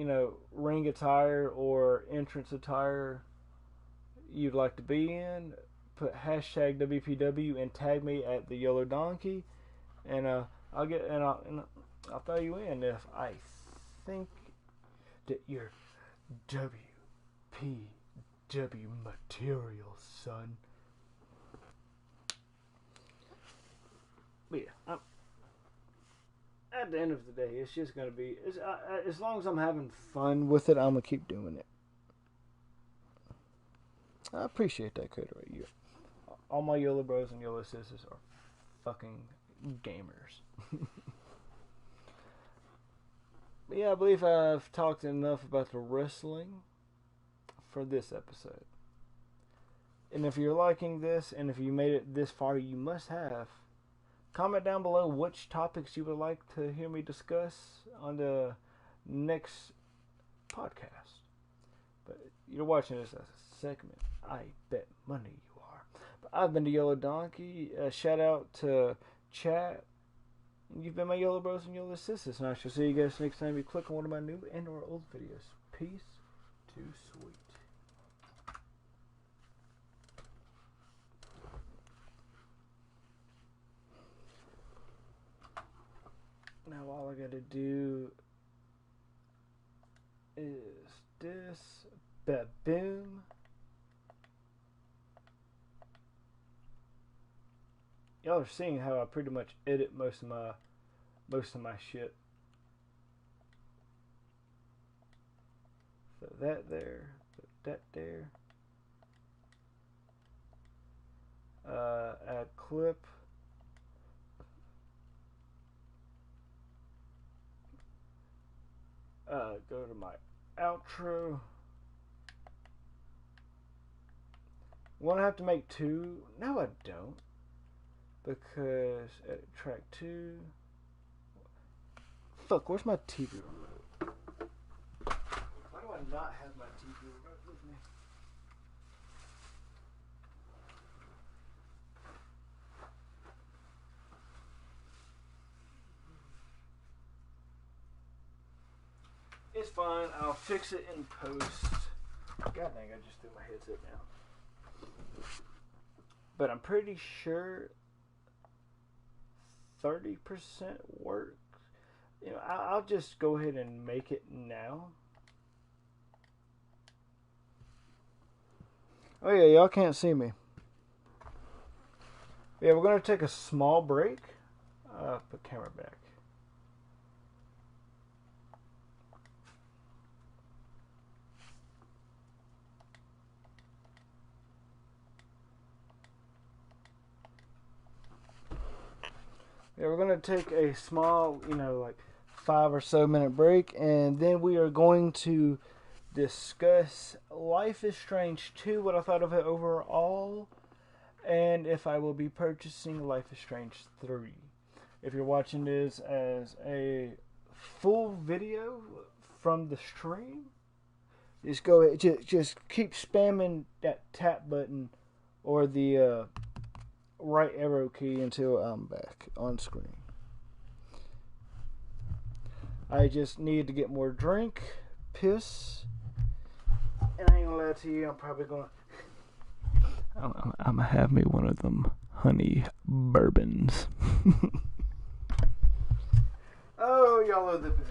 ring attire or entrance attire you'd like to be in. Put hashtag WPW and tag me at TheYoloDonkey, and I'll throw you in if I think that you're WPW material, son. But yeah, at the end of the day, it's just gonna be as long as I'm having fun with it, I'm gonna keep doing it. I appreciate that, Cody. You. All my YOLO bros and YOLO sisters are fucking gamers. But yeah, I believe I've talked enough about the wrestling for this episode. And if you're liking this, and if you made it this far, you must have. Comment down below which topics you would like to hear me discuss on the next podcast. But you're watching this as a segment. I bet money you are. But I've been the YOLODonkey. Shout out to chat. You've been my YOLO bros and YOLO sisters. And I shall see you guys next time you click on one of my new and or old videos. Peace. Too sweet. Now all I gotta do is this. Boom. Y'all are seeing how I pretty much edit most of my shit. So that there, put that there. Add clip. Go to my outro. Won't I have to make two? No, I don't. Because edit track 2. Fuck, where's my TV remote? Why do I not? with me. It's fine. I'll fix it in post. God dang, I just threw my headset down. But I'm pretty sure 30% works. You know, I'll just go ahead and make it now. Oh yeah, y'all can't see me. Yeah, we're gonna take a small break. Put camera back. Yeah, we're gonna take a small, like 5 or so minute break, and then we are going to discuss Life is Strange 2, what I thought of it overall, and if I will be purchasing Life is Strange 3. If you're watching this as a full video from the stream, just go ahead, just keep spamming that tap button or the right arrow key until I'm back on screen. I just need to get more drink, piss, and I ain't gonna lie to you, I'm probably gonna I'm gonna have me one of them honey bourbons. Oh, y'all are the best.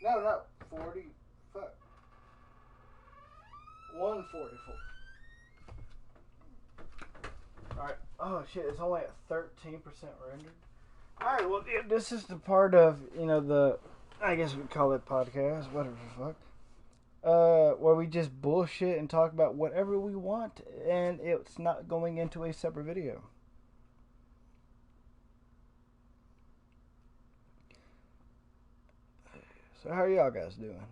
No, 40. Fuck. 144. Alright. Oh shit, it's only at 13% rendered. Alright, well, yeah, this is the part of, I guess we call it podcast, whatever the fuck. Where we just bullshit and talk about whatever we want, and it's not going into a separate video. So how are y'all guys doing?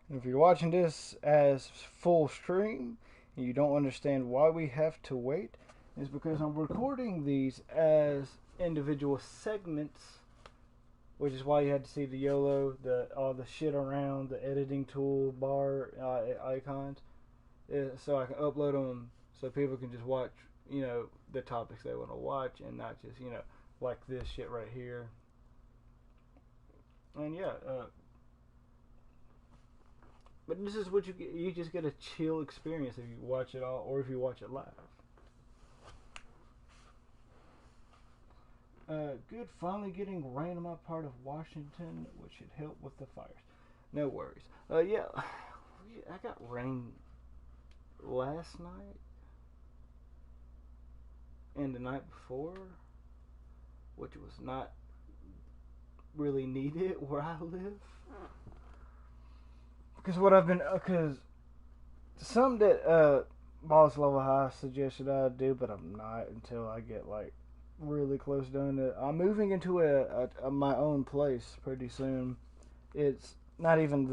And if you're watching this as full stream and you don't understand why we have to wait, it's because I'm recording these as individual segments, which is why you had to see the YOLO, all the shit around, the editing tool bar icons, so I can upload them so people can just watch, the topics they want to watch and not just, like this shit right here. And yeah, but this is what you get. You just get a chill experience if you watch it all, or if you watch it live. Good. Finally getting rain in my part of Washington, which should help with the fires. No worries. Yeah, I got rain last night and the night before, which was not really needed where I live. Because some that Boss Level High suggested I do, but I'm not until I get like really close doing it. I'm moving into my own place pretty soon. It's not even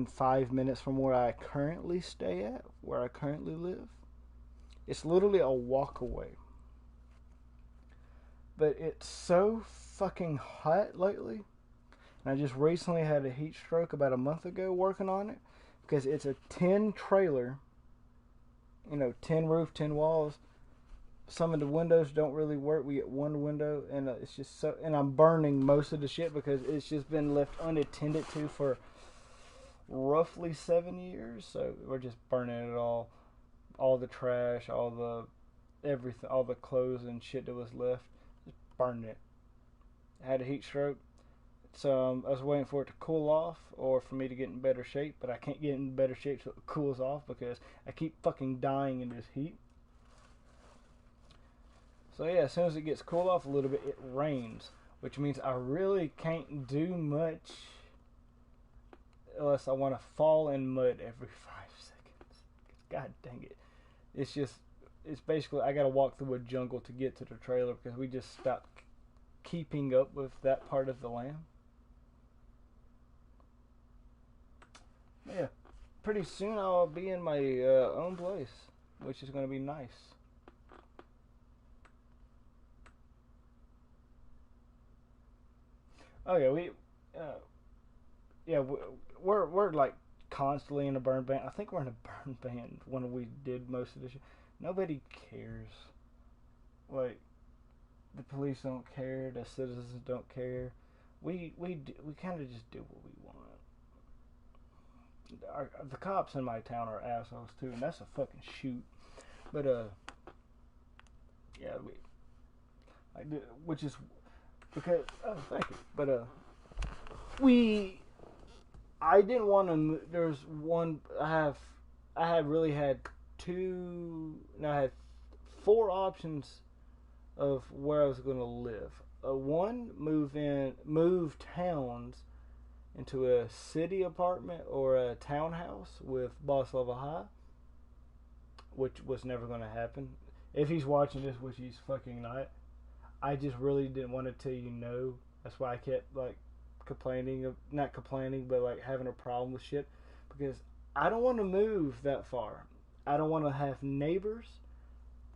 5 minutes from where I currently stay at, where I currently live. It's literally a walk away. But it's so fucking hot lately. And I just recently had a heat stroke about a month ago working on it. Because it's a 10 trailer. 10 roof, 10 walls. Some of the windows don't really work. We get one window, and it's just so. And I'm burning most of the shit because it's just been left unattended to for roughly 7 years. So we're just burning it all the trash, all the everything, all the clothes and shit that was left, just burning it. I had a heat stroke, so I was waiting for it to cool off or for me to get in better shape, but I can't get in better shape so it cools off because I keep fucking dying in this heat. So yeah, as soon as it gets cooled off a little bit, it rains, which means I really can't do much unless I want to fall in mud every 5 seconds. God dang it. It's basically, I gotta walk through a jungle to get to the trailer because we just stopped keeping up with that part of the land. Yeah, pretty soon I'll be in my own place, which is gonna be nice. Oh yeah, we're like constantly in a burn ban. I think we're in a burn ban when we did most of this shit. Nobody cares. Like, the police don't care. The citizens don't care. We kind of just do what we want. The cops in my town are assholes too, and that's a fucking shoot. But yeah, which is because thank you. But I didn't want to. There's one. I had really had two. No, I had 4 options of where I was going to live. One, move towns into a city apartment or a townhouse with boss level high, which was never going to happen. If he's watching this, which he's fucking not, I just really didn't want to tell you no. That's why I kept like not complaining, but like having a problem with shit because I don't want to move that far. I don't want to have neighbors.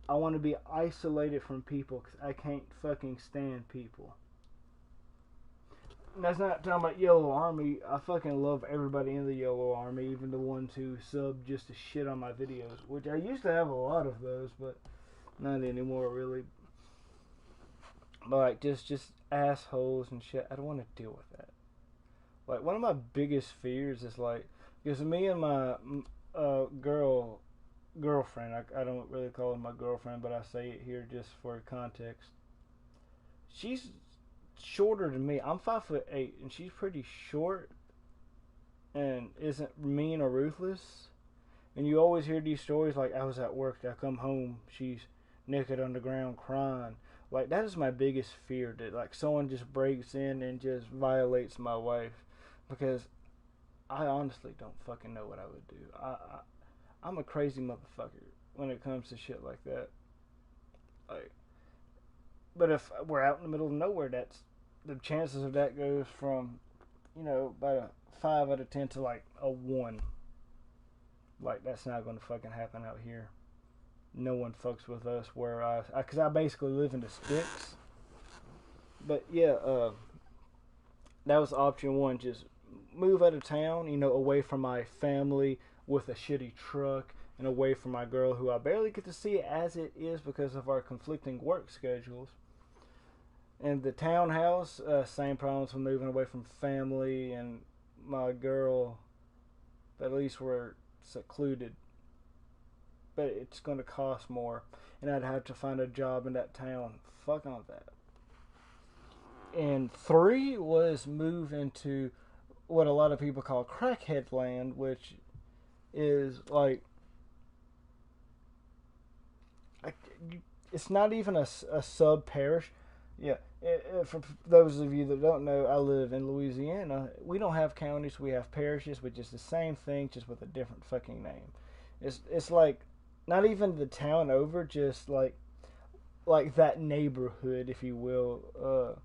I want to be isolated from people because I can't fucking stand people. And that's not talking about Y.O.L.O Army. I fucking love everybody in the Y.O.L.O Army, even the ones who sub just to shit on my videos, which I used to have a lot of those, but not anymore really. But like just assholes and shit. I don't want to deal with that. Like one of my biggest fears is like because me and my girl I don't really call her my girlfriend, but I say it here just for context. She's shorter than me. I'm 5'8", and she's pretty short, and isn't mean or ruthless. And you always hear these stories like, I was at work, I come home, she's naked on the ground crying. Like, that is my biggest fear, that like someone just breaks in and just violates my wife, because I honestly don't fucking know what I would do. I'm a crazy motherfucker when it comes to shit like that. Like, but if we're out in the middle of nowhere, that's the chances of that goes from, about a 5 out of 10 to like a 1. Like, that's not going to fucking happen out here. No one fucks with us where because I basically live in the sticks. But yeah, that was option 1. Just move out of town, away from my family with a shitty truck, and away from my girl who I barely get to see as it is because of our conflicting work schedules. And the townhouse, same problems with moving away from family and my girl, but at least we're secluded. But it's going to cost more, and I'd have to find a job in that town. Fuck on that. And 3 was move into what a lot of people call crackhead land, which is like, it's not even a sub parish. Yeah, for those of you that don't know, I live in Louisiana. We don't have counties, we have parishes, which is the same thing, just with a different fucking name. It's like, not even the town over, just like that neighborhood, if you will.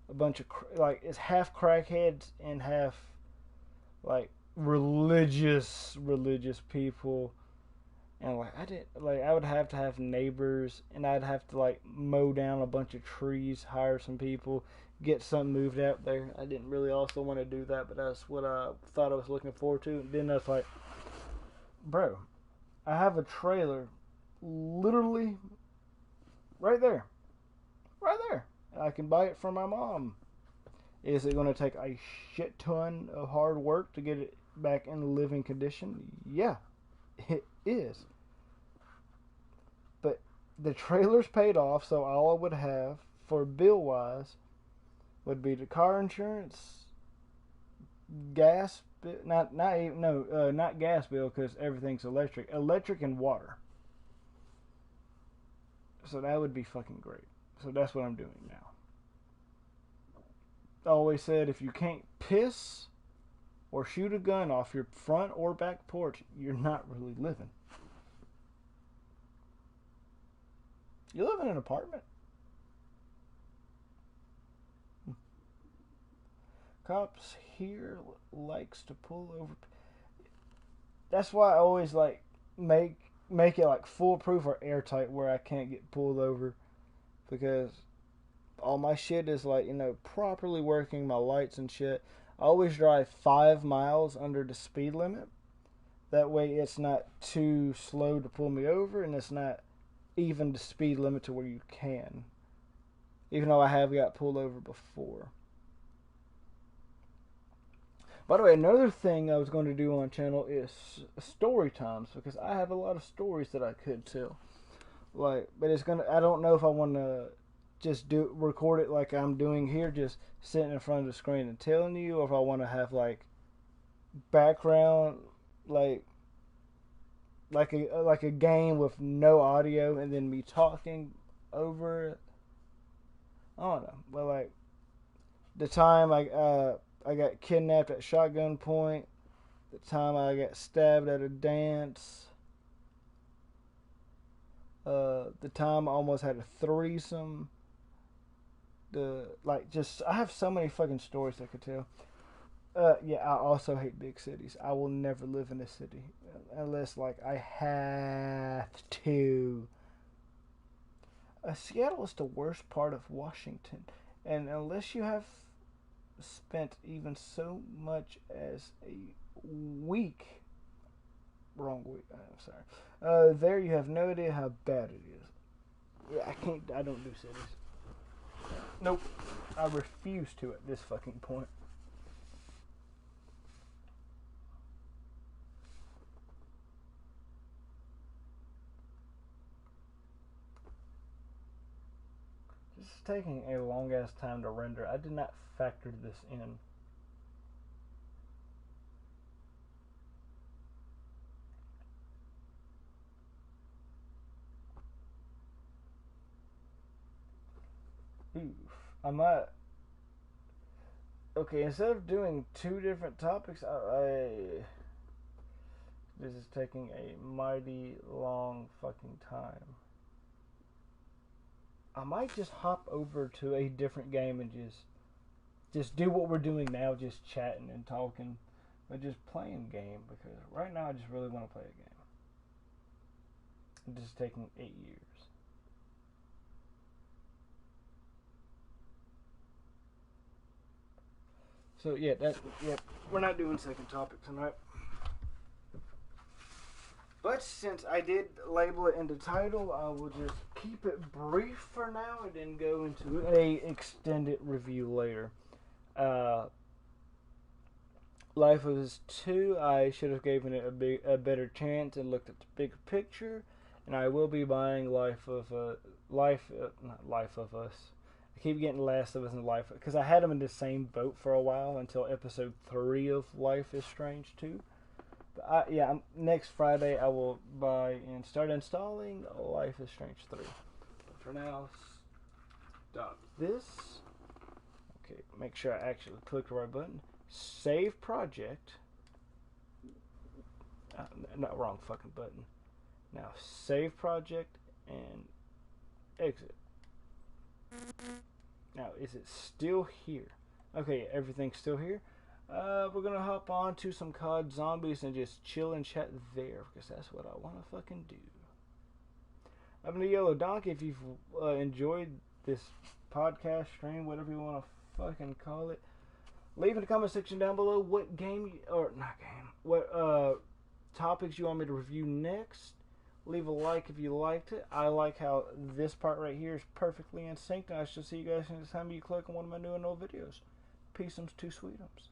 A bunch of, like, it's half crackheads and half, like, religious people. And I would have to have neighbors, and I'd have to like mow down a bunch of trees, hire some people, get something moved out there. I didn't really also want to do that, but that's what I thought I was looking forward to. And then I was like, bro, I have a trailer literally right there. I can buy it from my mom. Is it going to take a shit ton of hard work to get it back in living condition? Yeah. It is. But the trailer's paid off, so all I would have for bill wise would be the car insurance, gas, not gas bill, because everything's electric and water. So that would be fucking great. So that's what I'm doing now. I always said, if you can't piss or shoot a gun off your front or back porch, you're not really living. You live in an apartment. Cops here likes to pull over. That's why I always like make it like foolproof or airtight where I can't get pulled over, because all my shit is like, properly working, my lights and shit. I always drive 5 miles under the speed limit. That way it's not too slow to pull me over, and it's not even the speed limit to where you can. Even though I have got pulled over before. By the way, another thing I was going to do on channel is story times, because I have a lot of stories that I could tell. But I don't know if I want to just record it like I'm doing here, just sitting in front of the screen and telling you, or if I want to have like background, like a game with no audio and then me talking over it. I don't know. But like the time I got kidnapped at shotgun point, the time I got stabbed at a dance, the time I almost had a threesome. I have so many fucking stories I could tell. Yeah, I also hate big cities. I will never live in a city unless like I have to. Seattle is the worst part of Washington, and unless you have spent even so much as a week, wrong week, I'm sorry, there, you have no idea how bad it is. Yeah, I don't do cities. Nope. I refuse to at this fucking point. is taking a long ass time to render. I did not factor this in. Oof. I might. Okay, instead of doing two different topics, this is taking a mighty long fucking time. I might just hop over to a different game and just do what we're doing now, just chatting and talking, but just playing game, because right now I just really want to play a game. This is taking 8 years. So yeah, we're not doing second topic tonight. But since I did label it in the title, I will just keep it brief for now and then go into a extended review later. Life of Us 2, I should have given it a better chance and looked at the big picture, and I will be buying not Life of Us. I keep getting Last of Us and Life, because I had them in the same boat for a while until episode 3 of Life is Strange 2. But next Friday I will buy and start installing Life is Strange 3. But for now, stop this. Okay, make sure I actually click the right button. Save project. Not wrong fucking button. Now save project and exit. Now, is it still here? Okay, everything's still here. We're gonna hop on to some COD Zombies and just chill and chat there, because that's what I want to fucking do. I'm TheYoloDonkey. If you've enjoyed this podcast stream, whatever you want to fucking call it, leave in the comment section down below what topics you want me to review next. Leave a like if you liked it. I like how this part right here is perfectly in sync. And I shall see you guys next time you click on one of my new and old videos. Peaceums to sweetums.